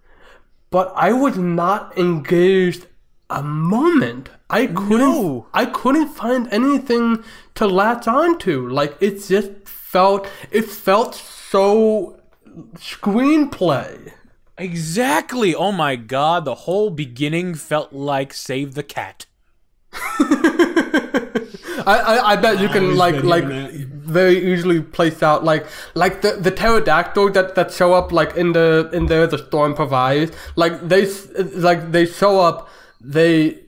but I was not engaged a moment. I couldn't find anything to latch onto. Like, it felt so screenplay. Exactly. Oh my god, the whole beginning felt like Save the Cat. I bet you can like very easily place out like the pterodactyl that show up like in the storm provides, like they show up, they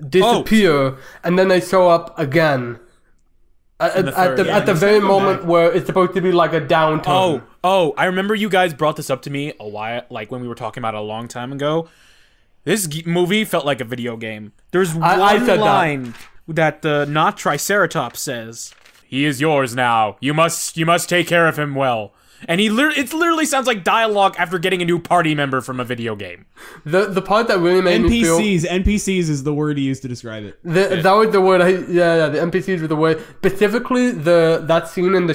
disappear, and then they show up again. At the very moment where it's supposed to be like a downtime. Oh, I remember you guys brought this up to me a while, like when we were talking about it a long time ago. This movie felt like a video game. There's one line that not Triceratops says. He is yours now. You must take care of him well. And it literally sounds like dialogue after getting a new party member from a video game. The part that really made me feel... NPCs is the word he used to describe it. That was the word. The NPCs were the word. Specifically, that scene in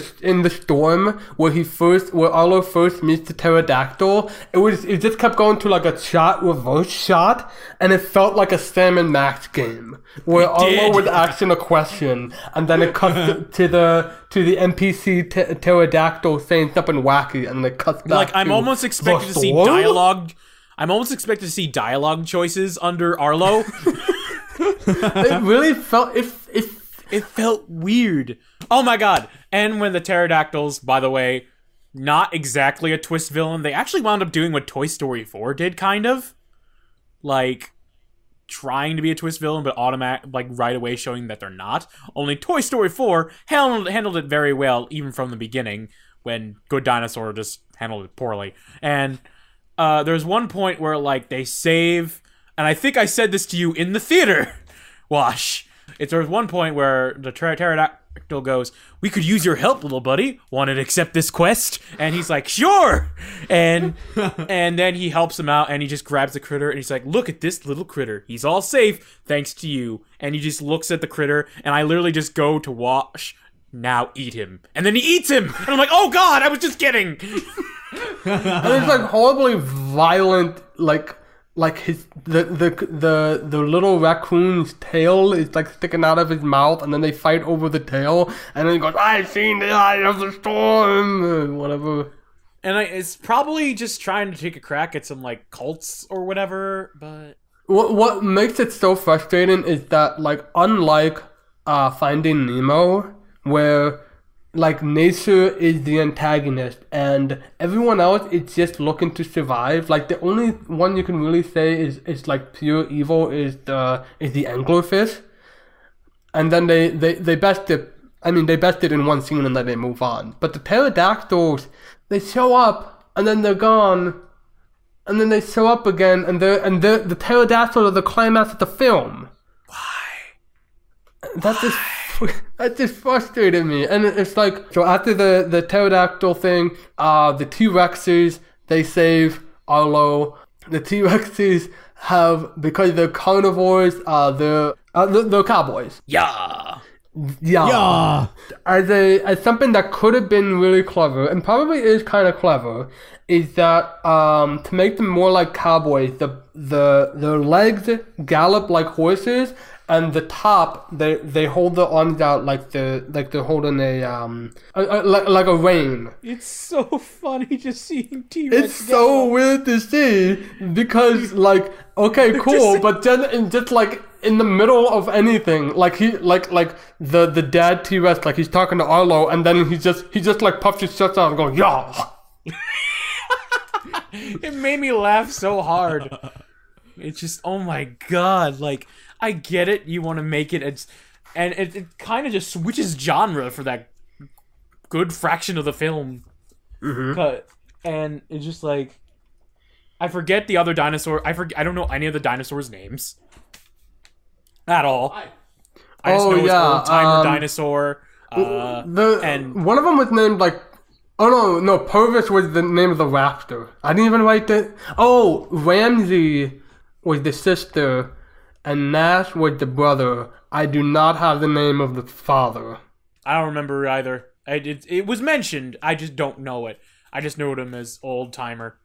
the storm where Arlo first meets the pterodactyl. It just kept going to like a reverse shot, and it felt like a Sam and Max game where Arlo would ask a question, and then it cuts to the NPC pterodactyl saying something wacky, and it cuts back. Like, I'm almost expected to see dialogue. I'm almost expected to see dialogue choices under Arlo. It really felt it felt weird. Oh my god! And when the pterodactyls, by the way, not exactly a twist villain, they actually wound up doing what Toy Story 4 did, kind of, like trying to be a twist villain, but right away showing that they're not. Only Toy Story 4 handled it very well, even from the beginning, when Good Dinosaur just handled it poorly. And there's one point where, like, they save, and I think I said this to you in the theater, Wash. There's one point where the pterodactyl goes, "We could use your help, little buddy. Want to accept this quest?" And he's like, "Sure!" And then he helps him out, and he just grabs the critter, and he's like, "Look at this little critter. He's all safe, thanks to you." And he just looks at the critter, and I literally just go to Wash, "Now eat him." And then he eats him! And I'm like, oh god, I was just kidding! And it's like horribly violent, like the little raccoon's tail is like sticking out of his mouth, and then they fight over the tail, and then he goes, "I've seen the eye of the storm," or whatever. And it's probably just trying to take a crack at some like cults or whatever, but What makes it so frustrating is that, like, unlike Finding Nemo, where like nature is the antagonist and everyone else is just looking to survive. Like the only one you can really say is like pure evil is the anglerfish, and then they best it. I mean, they best it in one scene and then they move on. But the pterodactyls, they show up and then they're gone, and then they show up again and the pterodactyls are the climax of the film. Why? That just frustrated me. And it's like, so after the pterodactyl thing, the T-Rexes, they save Arlo. The T-Rexes have, because they're carnivores, they're cowboys. Yeah. As something that could have been really clever, and probably is kind of clever, is that to make them more like cowboys, their legs gallop like horses, and the top they hold their arms out like they're holding like a rein. It's so funny just seeing T-Rex. It's so weird to see because like, okay, cool, but then just like in the middle of anything, like he like the dad T-Rex, like he's talking to Arlo, and then he just like puffs his chest out and goes, yeah. It made me laugh so hard. It's just, oh my god, like, I get it, you want to make it, it kind of just switches genre for that good fraction of the film. Mm-hmm. And it's just like, I forget the other dinosaur, I don't know any of the dinosaurs' names. At all. I just know it's old-timer dinosaur. And one of them was named like, no, Purvis was the name of the raptor. I didn't even write that. Oh, Ramsey was the sister, and Nash was the brother. I do not have the name of the father. I don't remember either. It was mentioned. I just don't know it. I just know him as old-timer.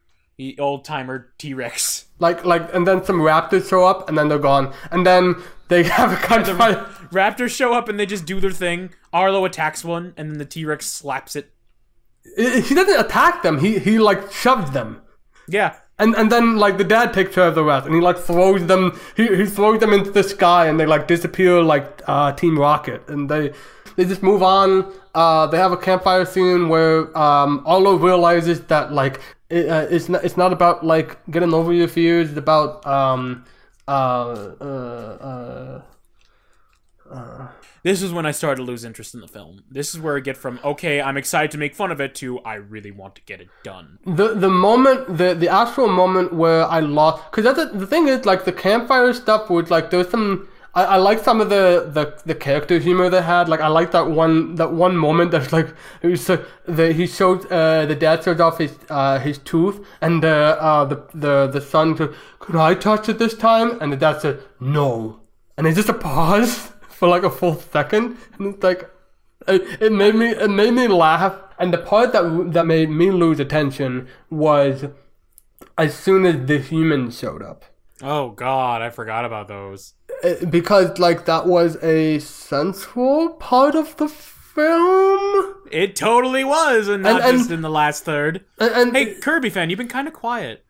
Old-timer T-Rex. Like, and then some raptors show up, and then they're gone. And then they have a kind of fight. Raptors show up, and they just do their thing. Arlo attacks one, and then the T-Rex slaps it. He doesn't attack them. He like shoves them. Yeah. And then like the dad takes care of the rest, and he like throws them. He throws them into the sky, and they like disappear like Team Rocket, and they just move on. They have a campfire scene where Arlo realizes that like it's not about like getting over your fears. It's about This is when I started to lose interest in the film. This is where I get from, okay, I'm excited to make fun of it, to I really want to get it done. The moment, the actual moment where I lost, because the thing is, like, the campfire stuff was, like, there's some, I like some of the character humor they had. Like, I like that one moment that's, like, it was, he showed, the dad showed off his tooth, and the son said, could I touch it this time? And the dad said, no. And it's just a pause for like a full second, and it's like it made me laugh. And the part that made me lose attention was as soon as the humans showed up. Oh god, I forgot about those. Because like that was a central part of the film. It totally was, and not just in the last third. And hey, Kirby fan, you've been kind of quiet.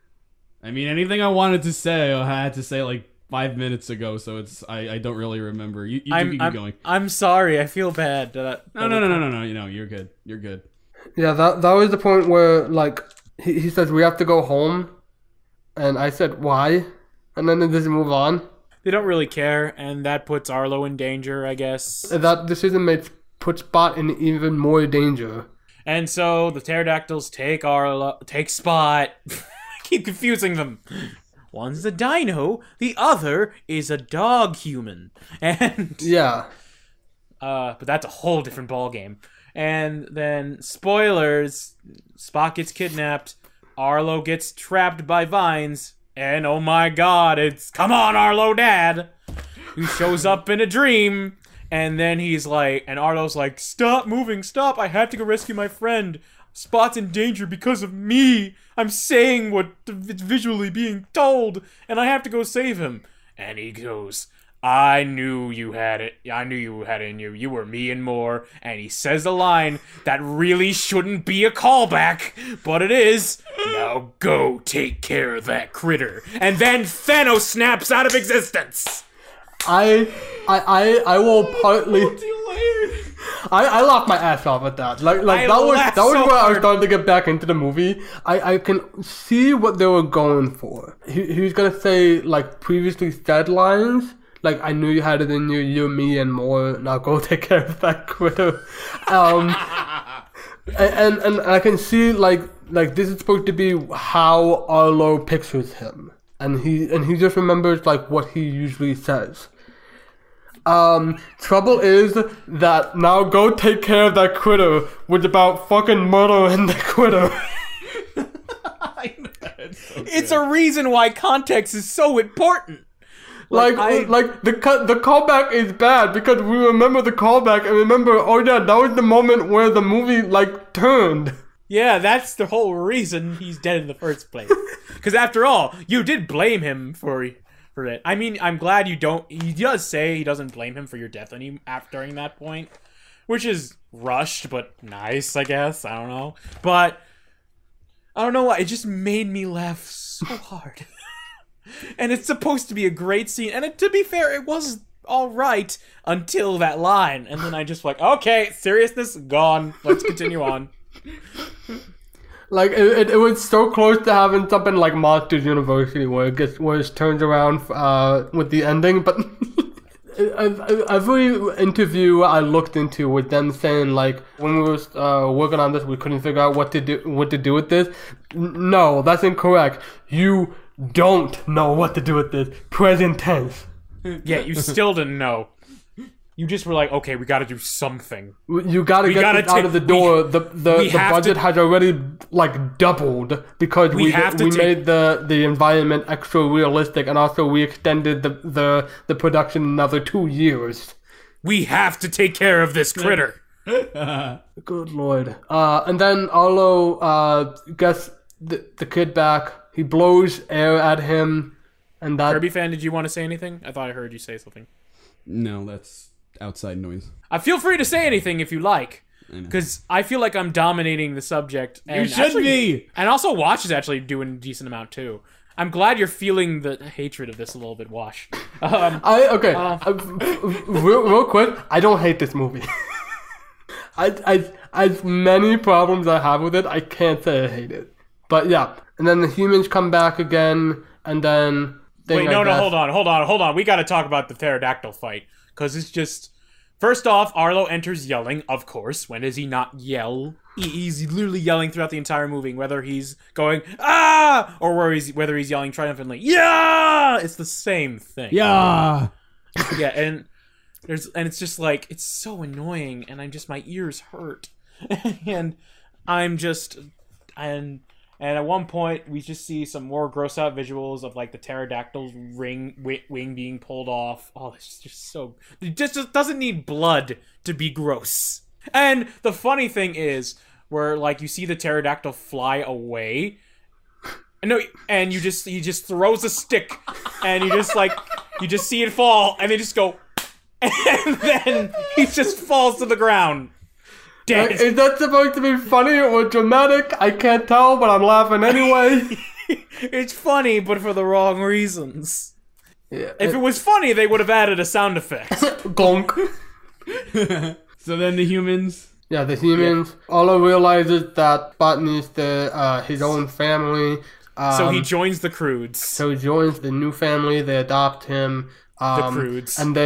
I mean, anything I wanted to say, I had to say like 5 minutes ago, so it's I don't really remember. You keep going. I'm sorry. I feel bad. No. You know, you're good. You're good. Yeah, that was the point where like he says we have to go home, and I said why, and then they just move on. They don't really care, and that puts Arlo in danger, I guess. That decision puts Spot in even more danger. And so the pterodactyls take Spot. I keep confusing them. One's a dino, the other is a dog human. And yeah. But that's a whole different ballgame. And then, spoilers, Spot gets kidnapped, Arlo gets trapped by vines, and oh my god, it's, come on Arlo Dad! Who shows up in a dream, and then he's like, and Arlo's like, stop moving, stop, I have to go rescue my friend. Spot's in danger because of me. I'm saying what it's visually being told, and I have to go save him. And he goes, I knew you had it. I knew you had it in you. You were me and more. And he says a line that really shouldn't be a callback, but it is. Now go take care of that critter. And then Thanos snaps out of existence. I will partly. I laughed my ass off at that. Like that was where I was starting to get back into the movie. I can see what they were going for. He was gonna say like previously said lines. Like, I knew you had it in you, me, and more. Now go take care of that critter. And I can see like this is supposed to be how Arlo pictures him, and he just remembers like what he usually says. Trouble is that now go take care of that critter was about fucking murdering the critter. It's a reason why context is so important. Like the callback is bad because we remember the callback and remember, oh yeah, that was the moment where the movie like turned. Yeah, that's the whole reason he's dead in the first place. Because after all, you did blame him for it. I mean, I'm glad you don't. He does say he doesn't blame him for your death during that point, which is rushed but nice, I guess. I don't know, but I don't know why it just made me laugh so hard. And it's supposed to be a great scene, and to be fair, it was all right until that line, and then I just like, okay, seriousness gone. Let's continue on. Like it was so close to having something like Monsters University where it turns around with the ending, but every interview I looked into with them saying like when we were working on this we couldn't figure out what to do with this. No, that's incorrect. You don't know what to do with this. Present tense. Yeah, you still didn't know. You just were like, okay, we gotta do something. You gotta get this out of the door. The budget has already like doubled because we made the environment extra realistic, and also we extended the production another 2 years. We have to take care of this critter. Good lord. And then Arlo gets the kid back. He blows air at him, and that. Kirby fan, did you want to say anything? I thought I heard you say something. No, that's outside noise. Feel free to say anything if you like, because I feel like I'm dominating the subject. And you should be. And also, Watch is actually doing a decent amount too. I'm glad you're feeling the hatred of this a little bit, Wash. Real quick, I don't hate this movie. As many problems I have with it, I can't say I hate it. But yeah, and then the humans come back again, and then. Hold on. We got to talk about the pterodactyl fight. Because it's just... First off, Arlo enters yelling, of course. When does he not yell? He's literally yelling throughout the entire movie, whether he's going, ah! Or whether he's yelling triumphantly, yeah! It's the same thing. Yeah! Yeah, and it's just like, it's so annoying, and my ears hurt. And at one point, we just see some more gross out visuals of like the pterodactyl's wing being pulled off. Oh, it's just so... It just doesn't need blood to be gross. And the funny thing is, where like you see the pterodactyl fly away, and he just throws a stick, and you just see it fall, and they just go, and then he just falls to the ground. Is that supposed to be funny or dramatic? I can't tell, but I'm laughing anyway. It's funny, but for the wrong reasons. Yeah, if it was funny, they would have added a sound effect. Gonk. So then the humans... Yeah, the humans. Yeah. Arlo realizes that Spot needs his own family. So he joins the Croods. So he joins the new family. They adopt him. The Croods. And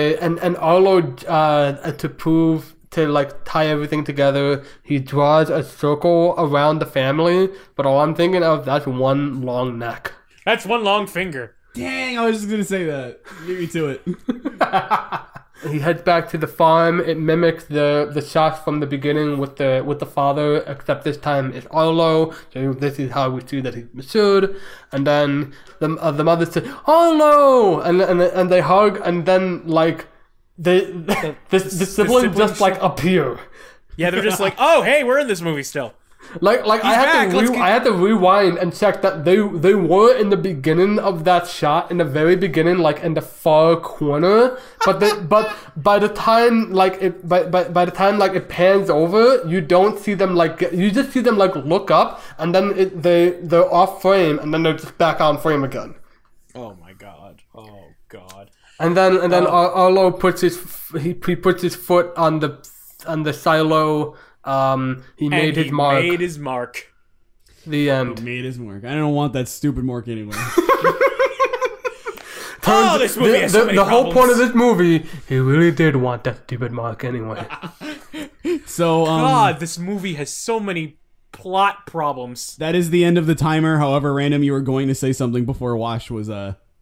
Arlo, to prove... to like tie everything together, he draws a circle around the family, but all I'm thinking of, that's one long neck. That's one long finger. Dang, I was just gonna say that. Leave me to it. He heads back to the farm. It mimics the shots from the beginning with the father, except this time it's Arlo. So this is how we see that he's matured. And then the mother says, Arlo! And they hug, and then like the siblings just like appear. Yeah, they're just like, oh, hey, we're in this movie still. I had to rewind and check that they were in the beginning of that shot, in the very beginning, like in the far corner. But by the time like it pans over, you don't see them you just see them like look up, and then they're off frame, and then they're just back on frame again. Oh my god! Oh god! And then Arlo puts his foot on the silo. He made his mark. The end. He made his mark. I don't want that stupid mark anyway. This movie has so many the whole problems. point of this movie, he really did want that stupid mark anyway. So, God, this movie has so many plot problems. that is the end of the timer. However, Random, you were going to say something before Wash was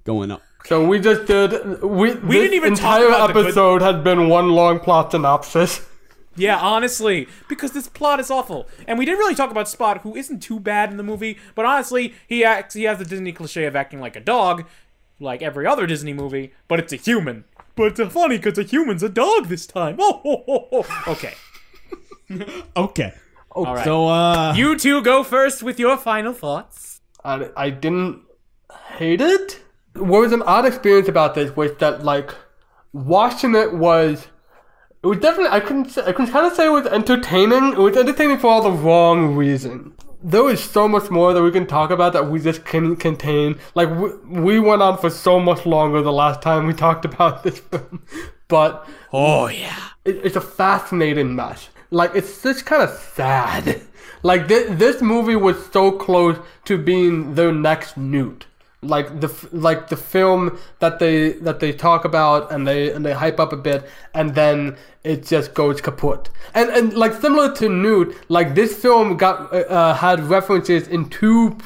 going up. So we just did. We didn't even talk entire about the good- episode has been one long plot synopsis. Yeah, honestly, because this plot is awful. And we didn't really talk about Spot, who isn't too bad in the movie, but honestly, he has the Disney cliche of acting like a dog, like every other Disney movie, but it's a human. But it's funny because a human's a dog this time. Okay. Okay. All right. So, You two go first with your final thoughts. I didn't hate it. What was an odd experience about this was that like watching it was definitely I can kind of say it was entertaining. It was entertaining for all the wrong reasons. There was so much more that we can talk about that we just couldn't contain. Like we went on for so much longer the last time we talked about this film, but Oh, yeah. it's a fascinating mess. Like it's just kind of sad. Like this movie was so close to being their next Newt. Like the film that they talk about and they hype up a bit, and then it just goes kaput. And like similar to Newt, like this film had references in two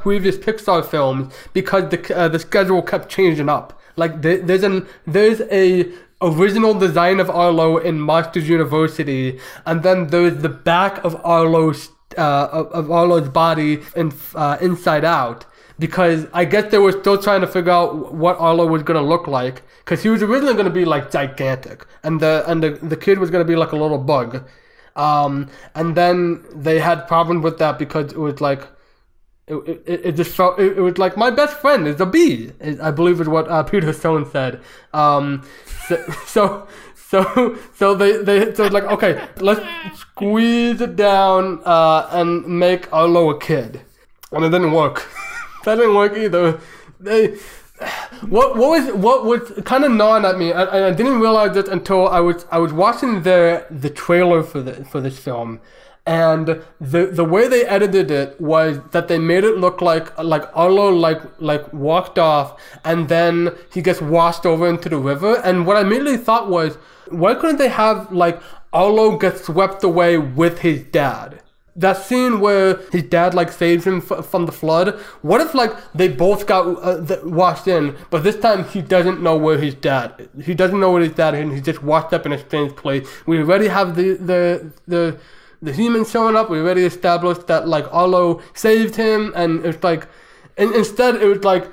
previous Pixar films because the schedule kept changing up. Like there's a original design of Arlo in Monsters University, and then there's the back of Arlo's body in Inside Out. Because I guess they were still trying to figure out what Arlo was going to look like. Because he was originally going to be like gigantic. And the kid was going to be like a little bug. And then they had problems with that because it was like, it just felt, it was like my best friend is a bee. I believe is what Peter Stone said. So they like, okay, let's squeeze it down and make Arlo a kid. And it didn't work. That didn't work either. What was kind of gnawing at me. I didn't realize it until I was watching the trailer for this film, and the way they edited it was that they made it look like Arlo like walked off, and then he gets washed over into the river. And what I immediately thought was, why couldn't they have like Arlo get swept away with his dad? That scene where his dad like saves him from the flood. What if like they both got washed in, but this time he doesn't know where his dad. He doesn't know where his dad is, and he's just washed up in a strange place. We already have the humans showing up. We already established that like Arlo saved him, and it's like, and instead it was like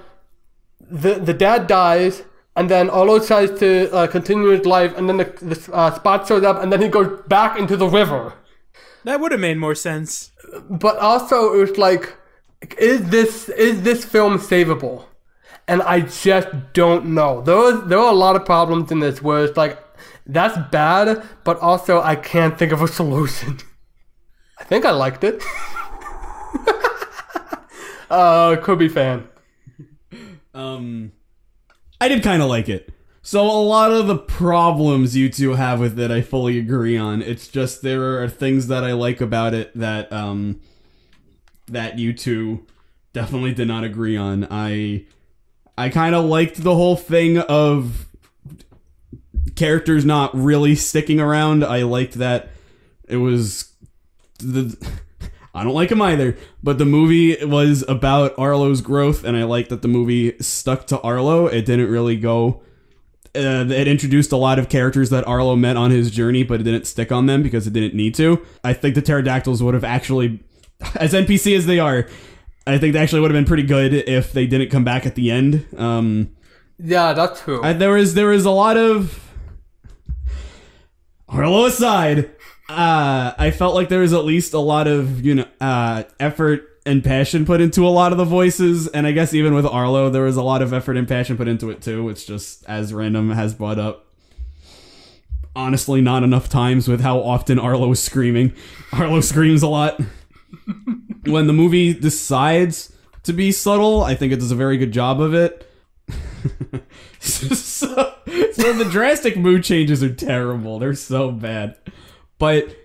the dad dies. And then Arlo tries to continue his life, and then the Spot shows up, and then he goes back into the river. That would have made more sense. But also, it was like, is this film savable? And I just don't know. There are a lot of problems in this where it's like, that's bad, but also I can't think of a solution. I think I liked it. Kirby fan. I did kind of like it. So a lot of the problems you two have with it, I fully agree on. It's just there are things that I like about it that that you two definitely did not agree on. I kind of liked the whole thing of characters not really sticking around. I liked that it was I don't like him either, but the movie was about Arlo's growth, and I like that the movie stuck to Arlo. It didn't really go. It introduced a lot of characters that Arlo met on his journey, but it didn't stick on them because it didn't need to. I think the pterodactyls would have actually, as NPC as they are, I think they actually would have been pretty good if they didn't come back at the end. Yeah, that's true. There was a lot of, Arlo aside, I felt like there was at least a lot of, effort and passion put into a lot of the voices, and I guess even with Arlo, there was a lot of effort and passion put into it too. It's just, as Random has brought up, honestly, not enough times with how often Arlo is screaming. Arlo screams a lot. When the movie decides to be subtle, I think it does a very good job of it. so the drastic mood changes are terrible. They're so bad. But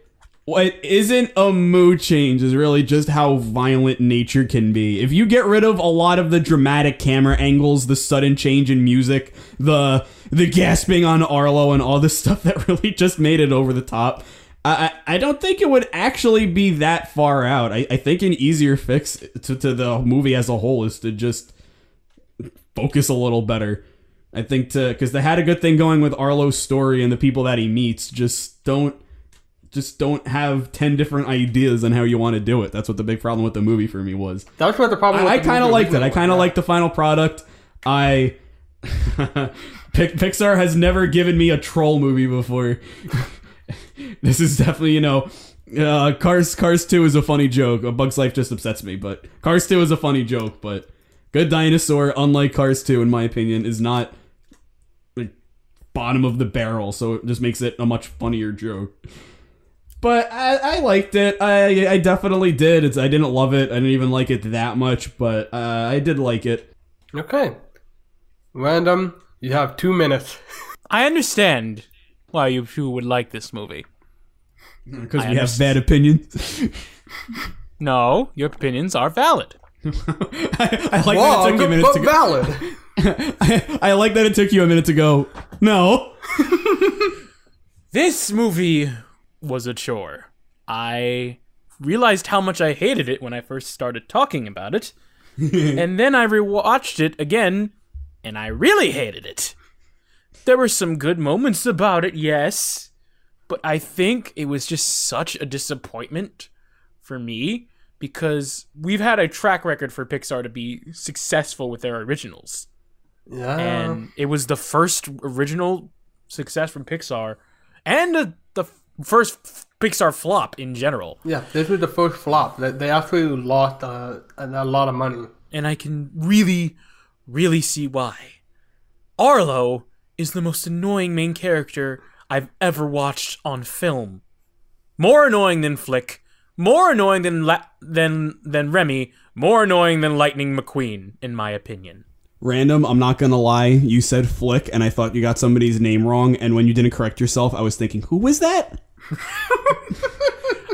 what isn't a mood change is really just how violent nature can be. If you get rid of a lot of the dramatic camera angles, the sudden change in music, the gasping on Arlo, and all this stuff that really just made it over the top, I don't think it would actually be that far out. I think an easier fix to the movie as a whole is to just focus a little better. I think because they had a good thing going with Arlo's story and the people that he meets. Just don't have 10 different ideas on how you want to do it. That's what the big problem with the movie for me was. That's what the problem was. I kind of liked it. I kind of liked the final product. Pixar has never given me a troll movie before. This is definitely, Cars 2 is a funny joke. A Bug's Life just upsets me, but Cars 2 is a funny joke, but Good Dinosaur, unlike Cars 2, in my opinion, is not like bottom of the barrel, so it just makes it a much funnier joke. But I liked it. I definitely did. I didn't love it. I didn't even like it that much, but I did like it. Okay. Random, you have 2 minutes. I understand why you would like this movie. Because we have bad opinions. No, your opinions are valid. I like that it took you a minute to go. Valid. I like that it took you a minute to go. No. This movie was a chore. I realized how much I hated it when I first started talking about it. And then I rewatched it again, and I really hated it. There were some good moments about it, yes, but I think it was just such a disappointment for me because we've had a track record for Pixar to be successful with their originals. Yeah. And it was the first original success from Pixar and the first Pixar flop in general. Yeah, this was the first flop. They actually lost a lot of money. And I can really, really see why. Arlo is the most annoying main character I've ever watched on film. More annoying than Flick, more annoying than Remy, more annoying than Lightning McQueen, in my opinion. Random, I'm not gonna lie, you said Flick, and I thought you got somebody's name wrong, and when you didn't correct yourself, I was thinking, who was that?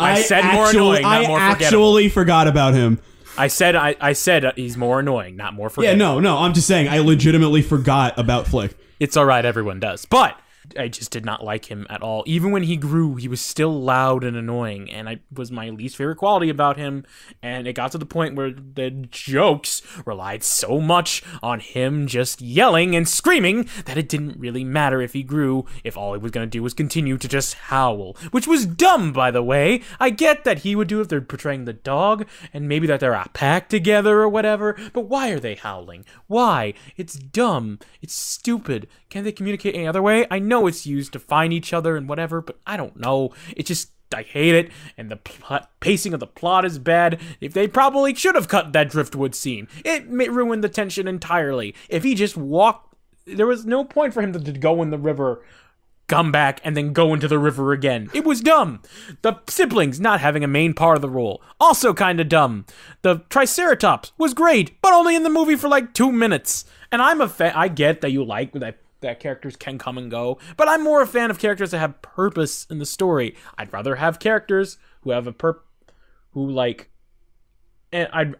I said more annoying, not more forgettable. I actually forgot about him. I said he's more annoying, not more forgettable. Yeah, no, I'm just saying, I legitimately forgot about Flick. It's alright, everyone does. But I just did not like him at all. Even when he grew, he was still loud and annoying, and I was my least favorite quality about him. And it got to the point where the jokes relied so much on him just yelling and screaming that it didn't really matter if he grew, if all he was going to do was continue to just howl. Which was dumb, by the way. I get that he would do if they're portraying the dog, and maybe that they're a pack together or whatever, but why are they howling? Why? It's dumb. It's stupid. Can't they communicate any other way? I know it's used to find each other and whatever, but I don't know. It just, I hate it, and the pacing of the plot is bad. If they probably should have cut that driftwood scene. It ruined the tension entirely. If he just walked, there was no point for him to go in the river, come back, and then go into the river again. It was dumb. The siblings not having a main part of the role, also kind of dumb. The Triceratops was great, but only in the movie for like 2 minutes. And I'm a fan. I get that you like that characters can come and go, but I'm more a fan of characters that have purpose in the story. I'd rather have characters who have and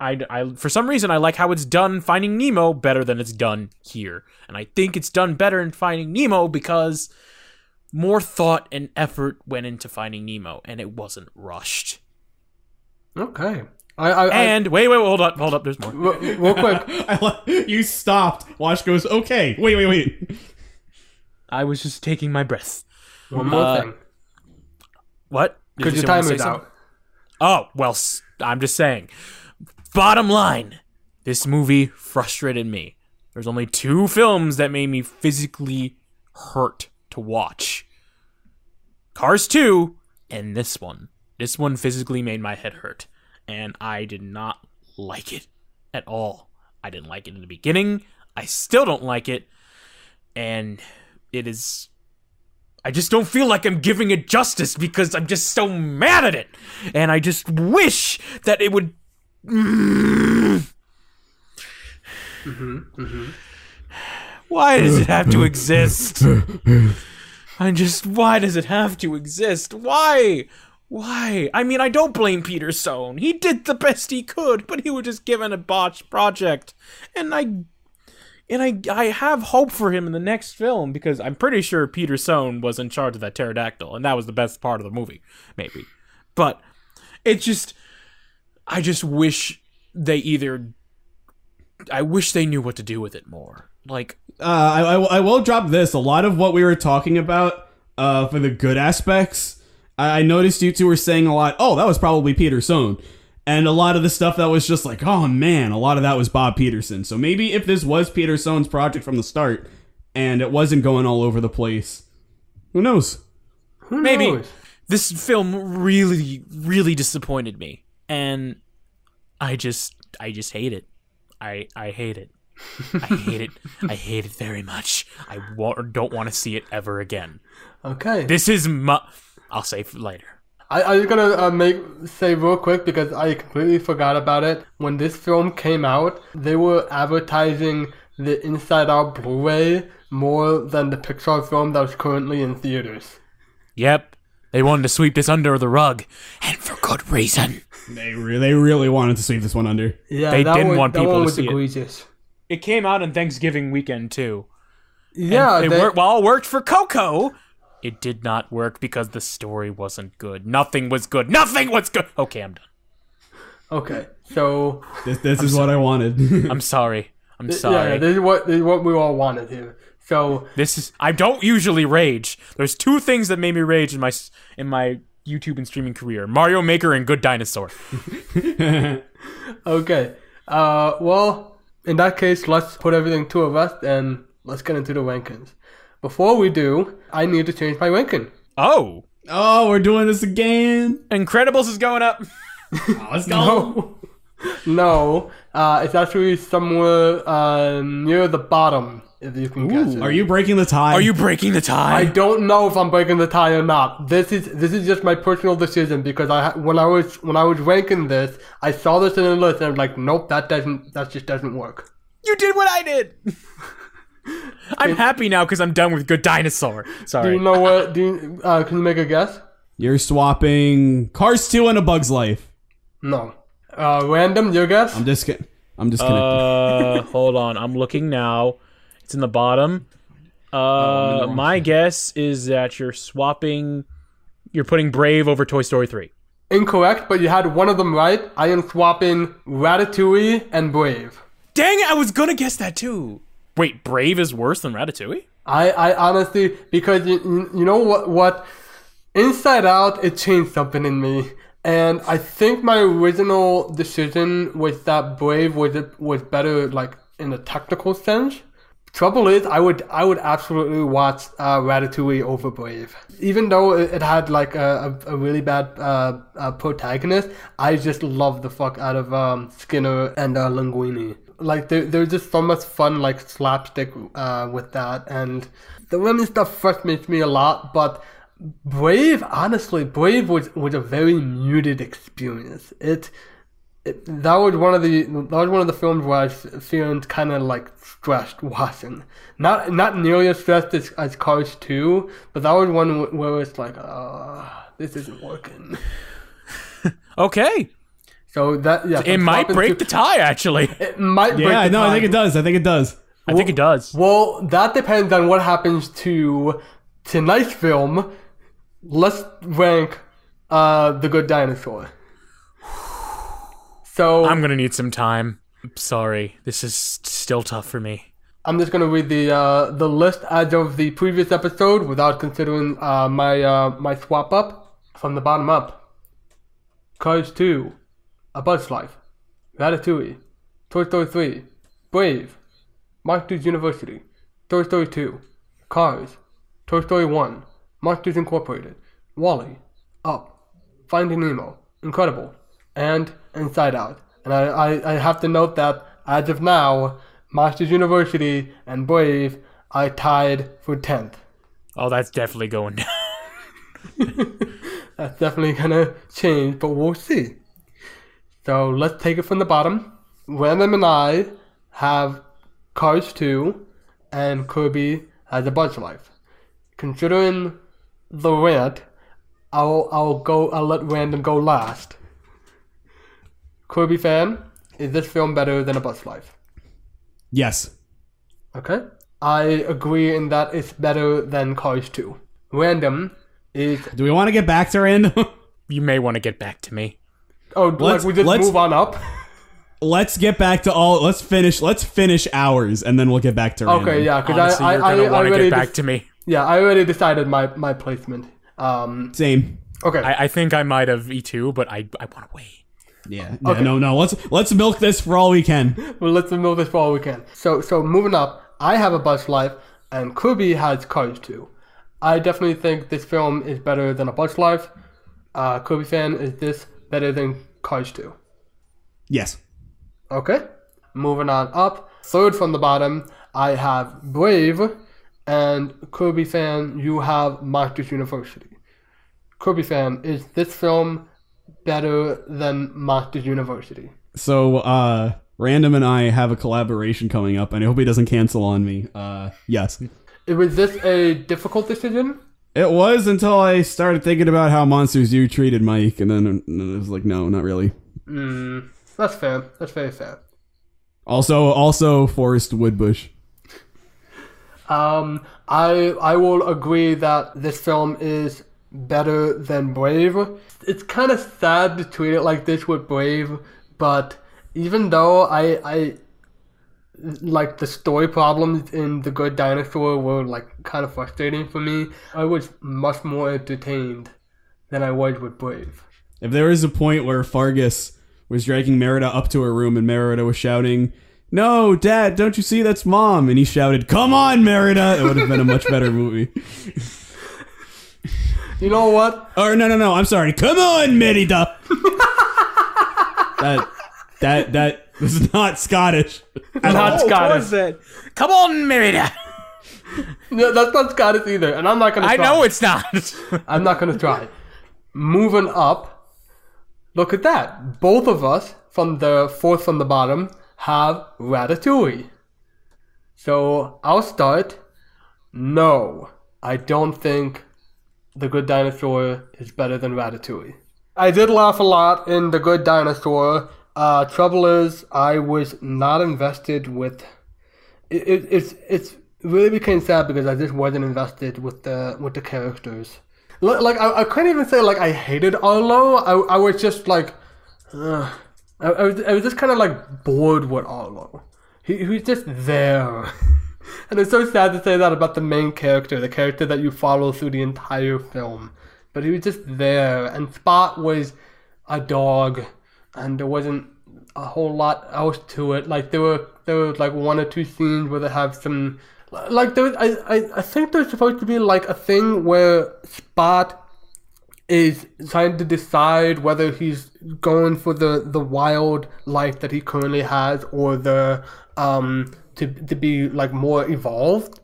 I for some reason I like how it's done Finding Nemo better than it's done here, and I think it's done better in Finding Nemo because more thought and effort went into Finding Nemo, and it wasn't rushed. Okay. Wait, hold up, there's more. Real quick. You stopped. Wash goes, okay, wait. I was just taking my breath. One more thing. What? Because your time is out. Oh, well, I'm just saying. Bottom line, this movie frustrated me. There's only 2 films that made me physically hurt to watch. Cars 2 And this one physically made my head hurt. And I did not like it at all. I didn't like it in the beginning. I still don't like it. And it is... I just don't feel like I'm giving it justice because I'm just so mad at it. And I just wish that it would... Why does it have to exist? Why does it have to exist? Why? I mean, I don't blame Peter Sohn. He did the best he could, but he was just given a botched project. And I have hope for him in the next film because I'm pretty sure Peter Sohn was in charge of that pterodactyl, and that was the best part of the movie, maybe. But I just wish I wish they knew what to do with it more. Like, I will drop this. A lot of what we were talking about for the good aspects, I noticed you two were saying a lot, oh, that was probably Peter Sohn. And a lot of the stuff that was just like, oh man, a lot of that was Bob Peterson. So maybe if this was Peter Sohn's project from the start, and it wasn't going all over the place, who knows? Maybe. This film really, really disappointed me. And I just hate it. I hate it. I hate it. I hate it very much. I don't want to see it ever again. Okay. This is I'll save for later. I was gonna say real quick because I completely forgot about it. When this film came out, they were advertising the Inside Out Blu-ray more than the Pixar film that was currently in theaters. Yep. They wanted to sweep this under the rug, and for good reason. They really wanted to sweep this one under. Yeah, they didn't want people to see egregious. It came out on Thanksgiving weekend too. Yeah, it worked. While it worked for Coco, it did not work because the story wasn't good. Nothing was good. Okay, I'm done. Okay, so this is what I wanted. I'm sorry. I'm sorry. Yeah, this is what we all wanted here. So I don't usually rage. There's two things that made me rage in my YouTube and streaming career: Mario Maker and Good Dinosaur. Okay. Well, in that case, let's put everything to a rest and let's get into the rankings. Before we do, I need to change my ranking. Oh, we're doing this again. Incredibles is going up. Let's go. No, it's actually somewhere near the bottom, if you can guess it. Are you breaking the tie? I don't know if I'm breaking the tie or not. This is just my personal decision because when I was ranking this, I saw this in the list and I'm like, nope, that just doesn't work. You did what I did. I'm happy now because I'm done with Good Dinosaur. Sorry. Do you know what? Can you make a guess? You're swapping Cars 2 and A Bug's Life. No. Random, your guess? I'm just connected. Hold on. I'm looking now. It's in the bottom. My guess is that you're putting Brave over Toy Story 3. Incorrect, but you had one of them right. I am swapping Ratatouille and Brave. Dang it, I was gonna guess that too. Wait, Brave is worse than Ratatouille? I honestly, because you know what? Inside Out, it changed something in me. And I think my original decision was that Brave was better, like, in a technical sense. Trouble is, I would absolutely watch Ratatouille over Brave. Even though it had, like, a really bad protagonist, I just love the fuck out of Skinner and Linguini. Like, there's just so much fun, like, slapstick with that. And the women stuff frustrates me a lot, but Brave was a very muted experience. That was one of the films where I was feeling kind of like stressed watching. Not nearly as stressed as Cars 2, but that was one where it's like, this isn't working. Okay. So that it might break the tie. Actually, it might. Break the tie. I think it does. I think it does. Well, that depends on what happens to tonight's film. Let's rank The Good Dinosaur. So I'm gonna need some time. I'm sorry, this is still tough for me. I'm just gonna read the list as of the previous episode without considering my swap up from the bottom up. Cars 2, A Bug's Life, Ratatouille, Toy Story 3, Brave, Monsters University, Toy Story 2, Cars, Toy Story 1, Monsters Incorporated, WALL-E, Up, Finding Nemo, incredible, and Inside Out. And I have to note that as of now, Monsters University and Brave are tied for 10th. Oh, that's definitely going down. That's definitely gonna change, but we'll see. So let's take it from the bottom. Random and I have Cars 2, and Kirby has A Bug's Life. Considering the rant, I'll let Random go last. Kirby fan, is this film better than A Bug's Life? Yes. Okay. I agree in that it's better than Cars 2. Random is... Do we want to get back to Random? You may want to get back to me. Oh, like we just move on up? Let's get back to all... Let's finish ours, and then we'll get back to Random. Okay, yeah, because Honestly, you're going to want to get back to me. Yeah, I already decided my placement. Same. Okay. I think I might have E2, but I want to wait. Yeah. Okay. No. Let's milk this for all we can. Well, let's move this for all we can. So moving up, I have A Bug's Life, and Kirby has Cars 2. I definitely think this film is better than A Bug's Life. Kirby fan, is this better than Cars 2? Yes. Okay. Moving on up, third from the bottom, I have Brave, and Kirby fan, you have Monsters University. Kirby fan, is this film better than Monsters University? So, Random and I have a collaboration coming up, and I hope he doesn't cancel on me. Yes. Was this a difficult decision? It was until I started thinking about how Monsters U treated Mike, and then it was like, no, not really. That's fair. That's very fair. Also Forrest Woodbush. I will agree that this film is better than Brave. It's kind of sad to treat it like this with Brave, but even though I like the story problems in The Good Dinosaur were like kind of frustrating for me, I was much more entertained than I was with Brave. If there was a point where Fargus was dragging Merida up to her room and Merida was shouting, "No, Dad, don't you see that's Mom?" and he shouted, "Come on, Merida," it would have been a much better movie. You know what? Or no, I'm sorry. Come on, Merida. That was not Scottish. Not Scottish. Was it? Come on, Merida. No, that's not Scottish either, and I'm not gonna try. I know it's not. I'm not gonna try. Moving up, look at that. Both of us, from the fourth from the bottom, have Ratatouille. So I'll start. No, I don't think The Good Dinosaur is better than Ratatouille. I did laugh a lot in The Good Dinosaur. Trouble is, I was not invested with... It's really became sad because I just wasn't invested with the characters. Like, I couldn't even say, like, I hated Arlo. I was just, like... I was just kind of, like, bored with Arlo. He was just there. And it's so sad to say that about the main character, the character that you follow through the entire film. But he was just there, and Spot was a dog, and there wasn't a whole lot else to it. Like there were like one or two scenes where they have some, like there was, I think there's supposed to be like a thing where Spot is trying to decide whether he's going for the wild life that he currently has or the to be like more evolved,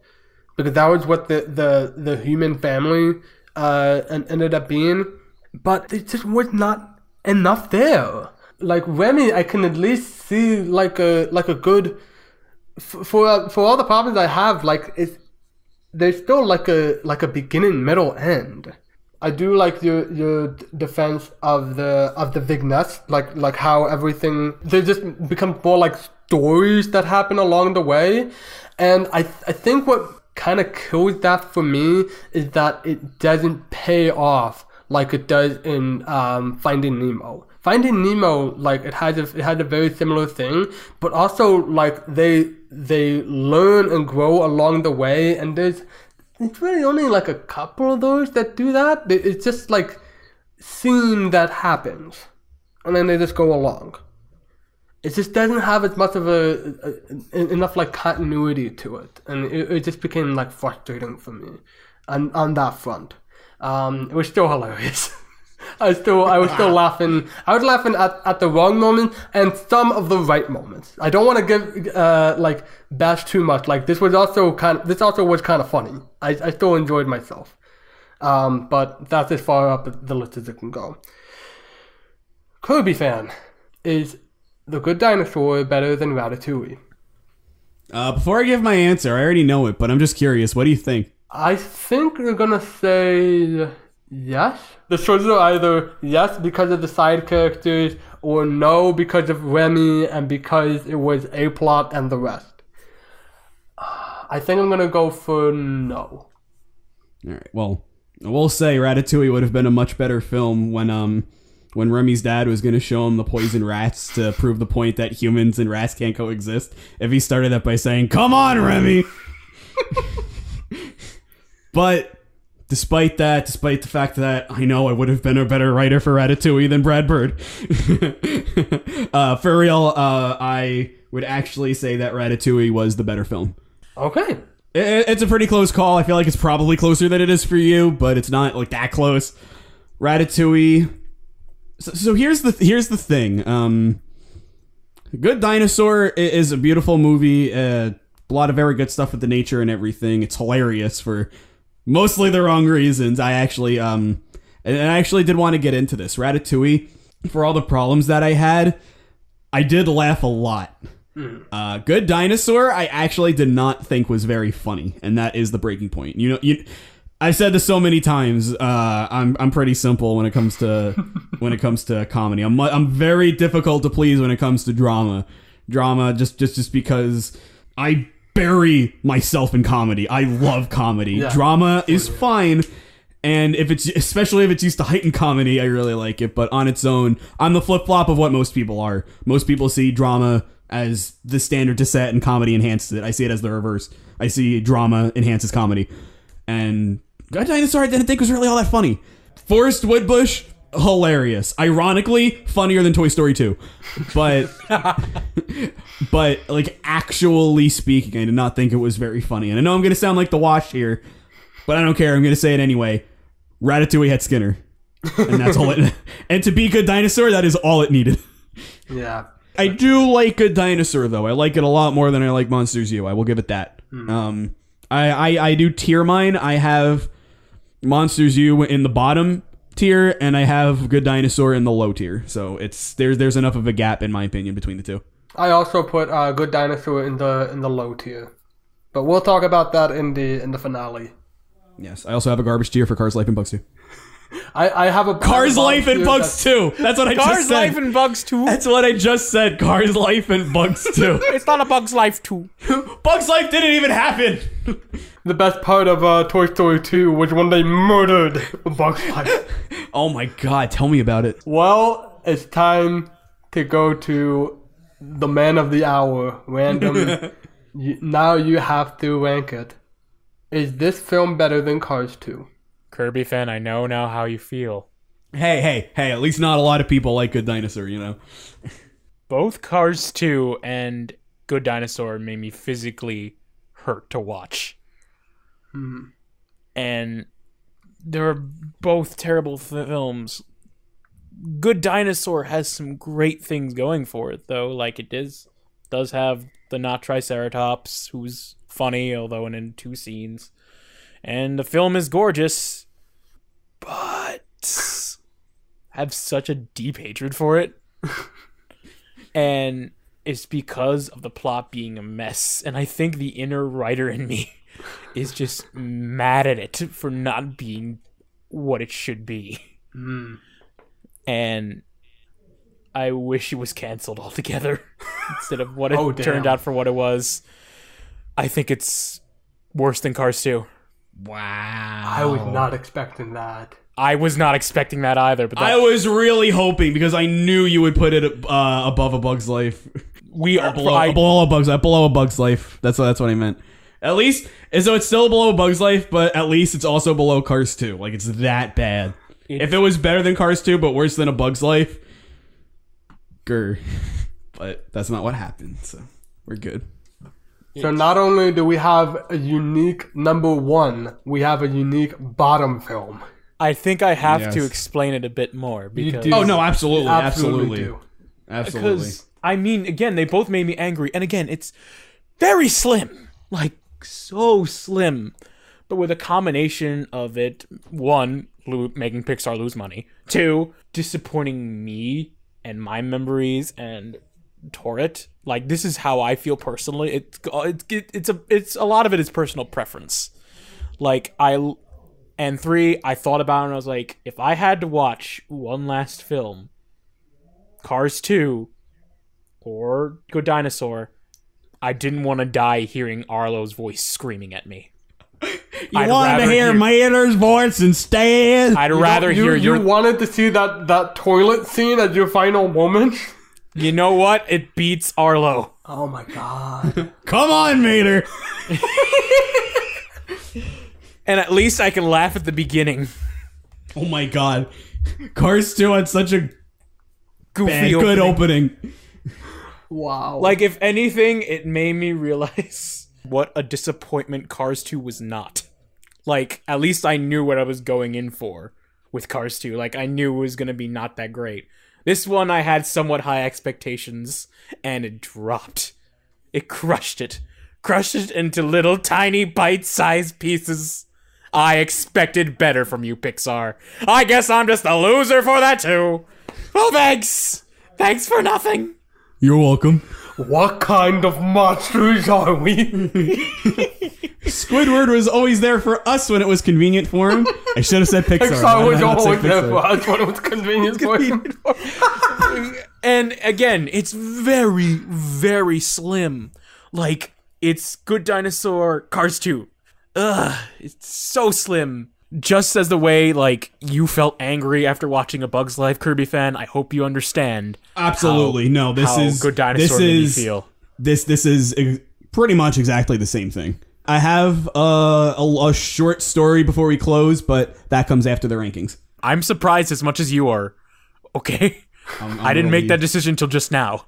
because that was what the human family ended up being, but there just was not enough there. Like Remy, I can at least see like a good for all the problems I have. Like there's still like a beginning, middle, end. I do like your defense of the vignettes, like how everything they just become more like stories that happen along the way, and I think what kind of kills that for me is that it doesn't pay off like it does in Finding Nemo. Finding Nemo, like it had a very similar thing, but also like they learn and grow along the way, and it's really only like a couple of those that do that. It's just like seeing that happens, and then they just go along. It just doesn't have as much of enough like continuity to it, and it just became like frustrating for me on that front. It was still hilarious. I was still laughing. I was laughing at the wrong moment and some of the right moments. I don't want to give bash too much. Like this also was kind of funny. I still enjoyed myself. But that's as far up the list as it can go. KirbyFan, is The Good Dinosaur better than Ratatouille? Before I give my answer, I already know it, but I'm just curious. What do you think? I think they're gonna say yes. The choices are either yes because of the side characters or no because of Remy and because it was a plot and the rest. I think I'm gonna go for no. All right. Well, I will say Ratatouille would have been a much better film when Remy's dad was going to show him the poison rats to prove the point that humans and rats can't coexist. If he started that by saying, "Come on, Remy." But despite the fact that I know I would have been a better writer for Ratatouille than Brad Bird, for real, I would actually say that Ratatouille was the better film. Okay. It's a pretty close call. I feel like it's probably closer than it is for you, but it's not like that close. Ratatouille. So here's the thing. Good Dinosaur is a beautiful movie. A lot of very good stuff with the nature and everything. It's hilarious for mostly the wrong reasons. I actually did want to get into this. Ratatouille, for all the problems that I had, I did laugh a lot. Good Dinosaur, I actually did not think was very funny, and that is the breaking point. I've said this so many times. I'm pretty simple when it comes to comedy. I'm very difficult to please when it comes to drama. Just because I bury myself in comedy. I love comedy. Yeah. Drama is fine, and especially if it's used to heighten comedy, I really like it. But on its own, I'm the flip flop of what most people are. Most people see drama as the standard to set, and comedy enhances it. I see it as the reverse. I see drama enhances comedy, and Good Dinosaur I didn't think was really all that funny. Forrest Woodbush, hilarious. Ironically, funnier than Toy Story 2. But like actually speaking, I did not think it was very funny. And I know I'm going to sound like the wash here, but I don't care. I'm going to say it anyway. Ratatouille had Skinner. And that's all it. And to be Good Dinosaur, that is all it needed. Yeah. I do like Good Dinosaur though. I like it a lot more than I like Monsters U. I will give it that. I do tier mine. I have Monsters U in the bottom tier, and I have Good Dinosaur in the low tier. So there's enough of a gap, in my opinion, between the two. I also put Good Dinosaur in the low tier, but we'll talk about that in the finale. Yes, I also have a garbage tier for Cars, Life, and Bugs 2. I have a Cars, Life, and Bugs 2. That's what I just said. Cars, Life, and Bugs 2. That's what I just said. Cars, Life, and Bugs 2. It's not a Bugs Life 2. Bugs Life didn't even happen. The best part of Toy Story 2 was when they murdered Bugs Life. Oh my god, tell me about it. Well, it's time to go to the man of the hour, Random. Now you have to rank it. Is this film better than Cars 2? KirbyFan, I know now how you feel. Hey, at least not a lot of people like Good Dinosaur, you know? Both Cars 2 and Good Dinosaur made me physically hurt to watch. And they're both terrible films. Good Dinosaur has some great things going for it, though. Like, it does have the not Triceratops, who's funny, although in 2 scenes. And the film is gorgeous, but I have such a deep hatred for it. And it's because of the plot being a mess. And I think the inner writer in me is just mad at it for not being what it should be. And I wish it was canceled altogether instead of what it turned out for what it was. I think it's worse than Cars 2. Wow. I was not expecting that. I was not expecting that either. But I was really hoping, because I knew you would put it above A Bug's Life. Below A Bug's Life. That's what I meant. At least, so it's still below A Bug's Life, but at least it's also below Cars 2. Like, it's that bad. If it was better than Cars 2, but worse than A Bug's Life, grr. But that's not what happened, so we're good. So not only do we have a unique number 1, we have a unique bottom film. I think I have Yes. to explain it a bit more because do. Oh no, absolutely, Absolutely absolutely, do. absolutely. because I mean, again, they both made me angry, and again, it's very slim, like so slim, but with a combination of it, one, making Pixar lose money, two, disappointing me and my memories and Torrit. Like, this is how I feel personally. It's a lot of it is personal preference. Like, and three, I thought about it and I was like, if I had to watch one last film, Cars 2 or Good Dinosaur, I didn't want to die hearing Arlo's voice screaming at me. You wanted to hear Mater's voice instead? I'd rather hear You your... wanted to see that toilet scene as your final moment? You know what? It beats Arlo. Oh my god. Come on, Mater. And at least I can laugh at the beginning. Oh my god. Cars 2 had such a Goofy good opening. Wow. Like, if anything, it made me realize what a disappointment Cars 2 was not. Like, at least I knew what I was going in for with Cars 2. Like, I knew it was going to be not that great. This one, I had somewhat high expectations, and it dropped. It crushed it. Crushed it into little tiny bite-sized pieces. I expected better from you, Pixar. I guess I'm just a loser for that, too. Well, thanks. Thanks for nothing. You're welcome. what kind of monsters are we? Squidward was always there for us when it was convenient for him. I should have said Pixar. Pixar was always there Pixar? for us when it was convenient for him. And again, it's very, very slim. Like, it's Good Dinosaur, Cars 2. Ugh, it's so slim. Just as the way, like, you felt angry after watching A Bug's Life, Kirby fan, I hope you understand. Absolutely. No, this how is Good Dinosaur made me feel. This is pretty much exactly the same thing. I have a short story before we close, but that comes after the rankings. I'm surprised as much as you are. Okay? I didn't make that decision till just now.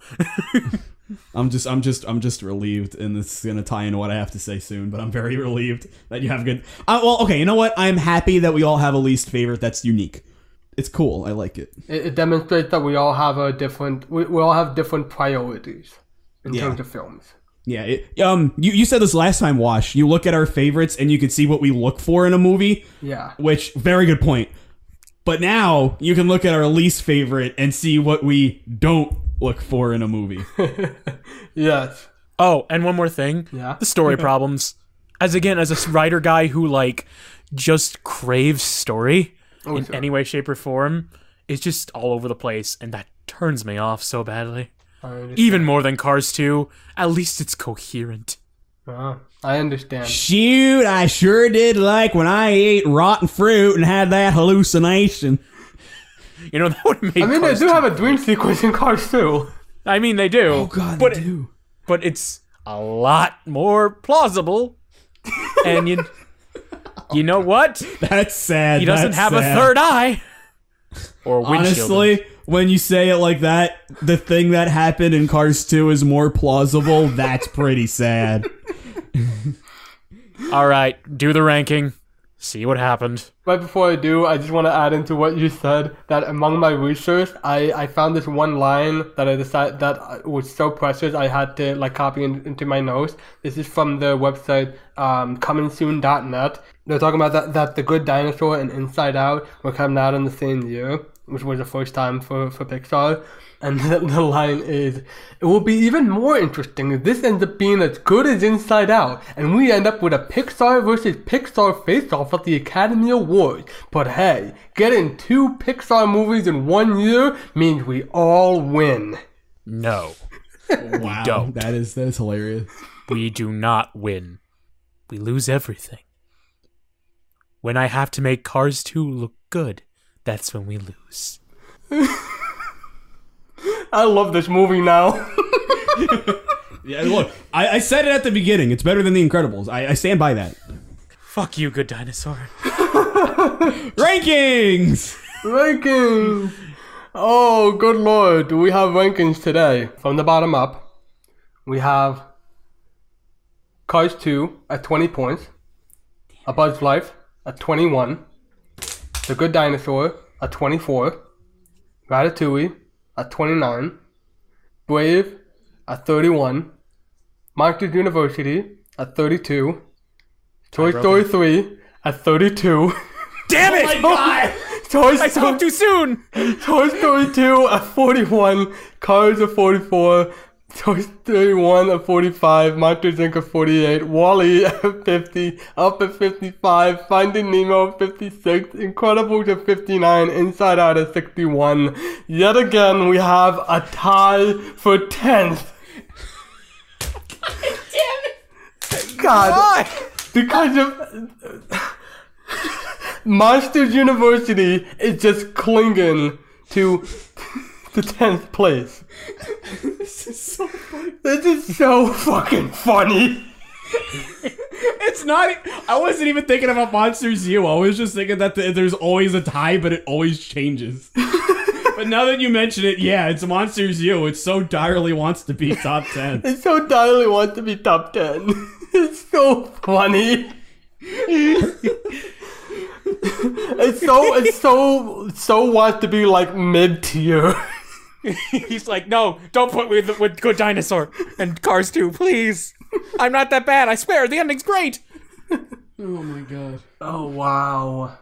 I'm just relieved, and this is gonna tie into what I have to say soon. But I'm very relieved that you have a good. Well, okay, you know what? I'm happy that we all have a least favorite that's unique. It's cool. I like it. It demonstrates that we all have we all have different priorities in terms of films. Yeah. You said this last time, Wash. You look at our favorites, and you can see what we look for in a movie. Yeah. Which, very good point. But now you can look at our least favorite and see what we don't look for in a movie. Yes. Oh, and one more thing. Yeah. The story problems. As a writer guy who, like, just craves story in any way, shape, or form, it's just all over the place, and that turns me off so badly. Even more than Cars 2. At least it's coherent. I understand. Shoot, I sure did like when I ate rotten fruit and had that hallucination. You know, that would have made I mean, Cars they do 2. have a dream sequence in Cars too. I mean, they do. Oh, God, but they do. But it's a lot more plausible. And you know what? That's sad. He doesn't have a third eye. Or windshield. Honestly, when you say it like that, the thing that happened in Cars 2 is more plausible. That's pretty sad. All right, do the ranking. See what happened. Right before I do, I just want to add into what you said that among my research, I found this one line that I decided that was so precious I had to like copy into my notes. This is from the website comingsoon.net. They're talking about that The Good Dinosaur and Inside Out were coming out in the same year, which was the first time for Pixar. And the line is, it will be even more interesting if this ends up being as good as Inside Out, and we end up with a Pixar versus Pixar face-off at the Academy Awards. But hey, getting 2 Pixar movies in 1 year means we all win. No. Wow, We don't. that is hilarious. We do not win. We lose everything. When I have to make Cars 2 look good, that's when we lose. I love this movie now. Yeah, look, I said it at the beginning. It's better than The Incredibles. I stand by that. Fuck you, Good Dinosaur. Rankings! Rankings! Oh, good lord. We have rankings today. From the bottom up, we have Cars 2 at 20 points. A Bug's Life at 21. The Good Dinosaur at 24, Ratatouille at 29, Brave at 31, Monsters University at 32, Toy Story 3 at 32. Damn it! Oh my god! I spoke too soon! Toy Story 2 at 41, Cars at 44, Toy Story 1 at 45, Monsters Inc. at 48, WALL-E at 50, Up at 55, Finding Nemo at 56, Incredibles at 59, Inside Out at 61. Yet again, we have a tie for 10th. God, Why? because of Monsters University is just clinging to the 10th place. This is so funny. This is so fucking funny. It's not. I wasn't even thinking about Monsters U. I was just thinking that there's always a tie, but it always changes. But now that you mention it, yeah, it's Monsters U. It so direly wants to be top 10. It so direly wants to be top 10. It's so funny. It's so wants to be like mid-tier. He's like, no, don't put me with Good Dinosaur and Cars 2, please. I'm not that bad, I swear, the ending's great. Oh my god. Oh wow.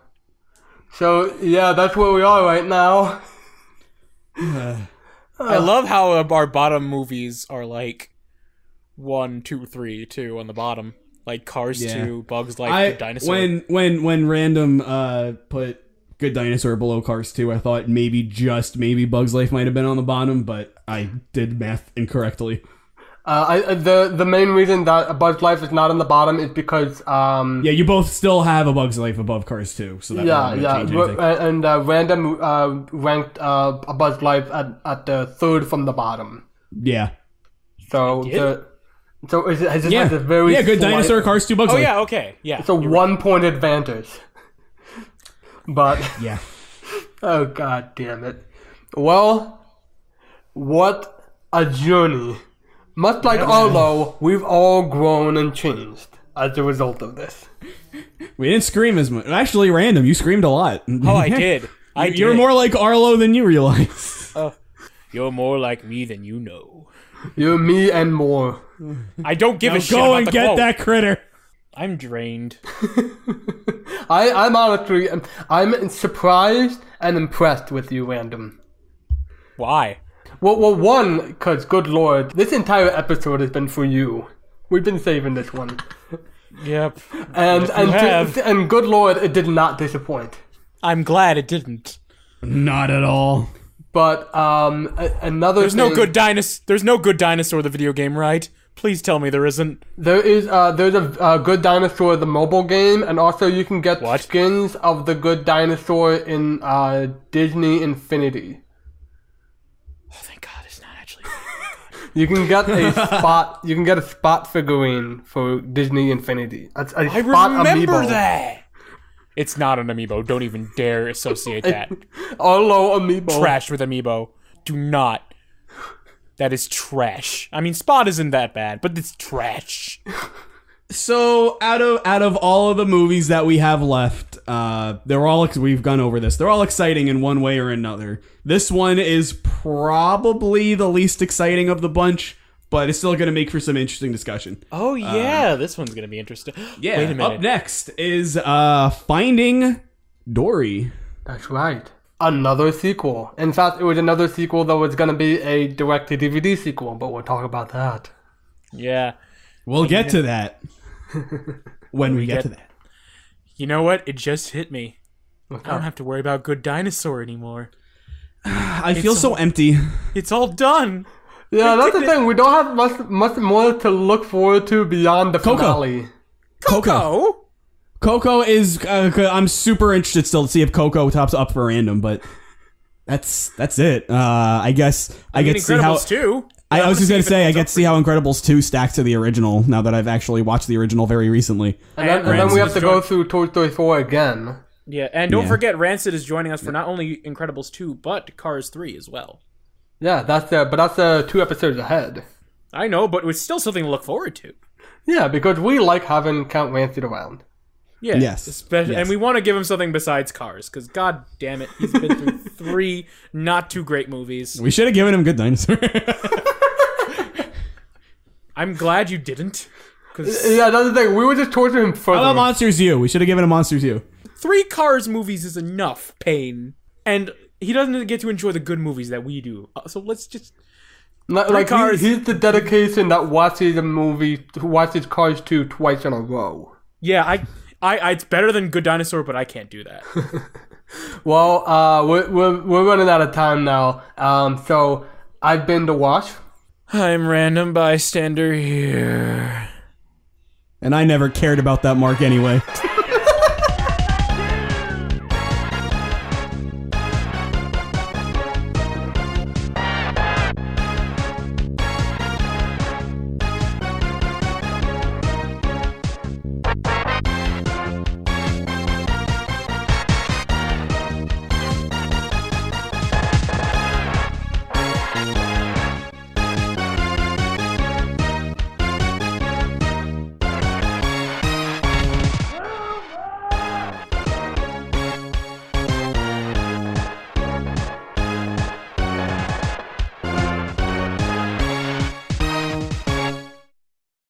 So yeah, that's where we are right now. I love how our bottom movies are like 1, 2, 3, 2 on the bottom. Like Cars 2, Bugs Life, Good Dinosaur. When Random put Good Dinosaur below Cars 2, I thought maybe Bugs Life might have been on the bottom, but I did math incorrectly. The main reason that Bugs Life is not on the bottom is because yeah, you both still have a Bugs Life above Cars 2, so that wouldn't change anything. And Random ranked a Bugs Life at the third from the bottom. Yeah. So it's Yeah. a very Good slight- Dinosaur, Cars 2, Bugs Oh Life. yeah, okay, yeah. It's a 1-point advantage. But Yeah. oh god damn it. Well, what a journey. Much like Arlo, we've all grown and changed as a result of this. We didn't scream as much. Actually, Random, you screamed a lot. Oh, I did. You're more like Arlo than you realize. You're more like me than you know. You're me and more. I don't give a shit Go about and the get quote. that critter. I'm drained. I'm honestly, I'm surprised and impressed with you, Random. Why? Well, one, because good lord, this entire episode has been for you. We've been saving this one. Yep. And good lord, it did not disappoint. I'm glad it didn't. Not at all. But another There's thing, no good dinosaur the video game, right? Please tell me there isn't. there's a Good Dinosaur the mobile game, and also you can get What? skins of the Good Dinosaur in Disney Infinity. Oh, thank God, it's not actually. You can get a spot. You can get a Spot figurine for Disney Infinity. It's a I Spot remember amiibo. that. It's not an amiibo. Don't even dare associate that. Arlo amiibo. Trash with amiibo. Do not. That is trash. I mean, Spot isn't that bad, but it's trash. So out of all of the movies that we have left, they're all we've gone over this. They're all exciting in one way or another. This one is probably the least exciting of the bunch, but it's still going to make for some interesting discussion. Oh yeah, this one's gonna be interesting. Yeah. Wait a minute. Up next is Finding Dory. That's right. Another sequel. In fact, it was another sequel that was going to be a direct-to-DVD sequel, but we'll talk about that. Yeah. We'll get to that when we get to that. You know what? It just hit me. I don't have to worry about Good Dinosaur anymore. I feel so empty. It's all done. Yeah, that's the thing. We don't have much more to look forward to beyond the finale. Coco is. I'm super interested still to see if Coco tops up for Random, but that's it. I guess I get to see how. Incredibles 2. I was just gonna say I get to see how Incredibles 2 stacks to the original now that I've actually watched the original very recently. And then we have to go through Toy Story 4 again. Yeah, and don't forget, Rancid is joining us for not only Incredibles 2, but Cars 3 as well. Yeah, that's 2 episodes ahead. I know, but it's still something to look forward to. Yeah, because we like having Count Rancid around. Yeah. Yes. Especially, Yes. And we want to give him something besides Cars, because god damn it, he's been through 3 not too great movies. We should have given him Good Dinosaur. I'm glad you didn't. Yeah, that's the thing. We would just torture him further. How about Monsters U? We should have given him Monsters U. 3 Cars movies is enough pain, and he doesn't get to enjoy the good movies that we do. So let's just... Like Cars. he's the dedication that watches a movie, watches Cars 2 twice in a row. Yeah, I it's better than Good Dinosaur, but I can't do that. Well, we're running out of time now. So I've been to Wash. I'm Random Bystander here. And I never cared about that mark anyway.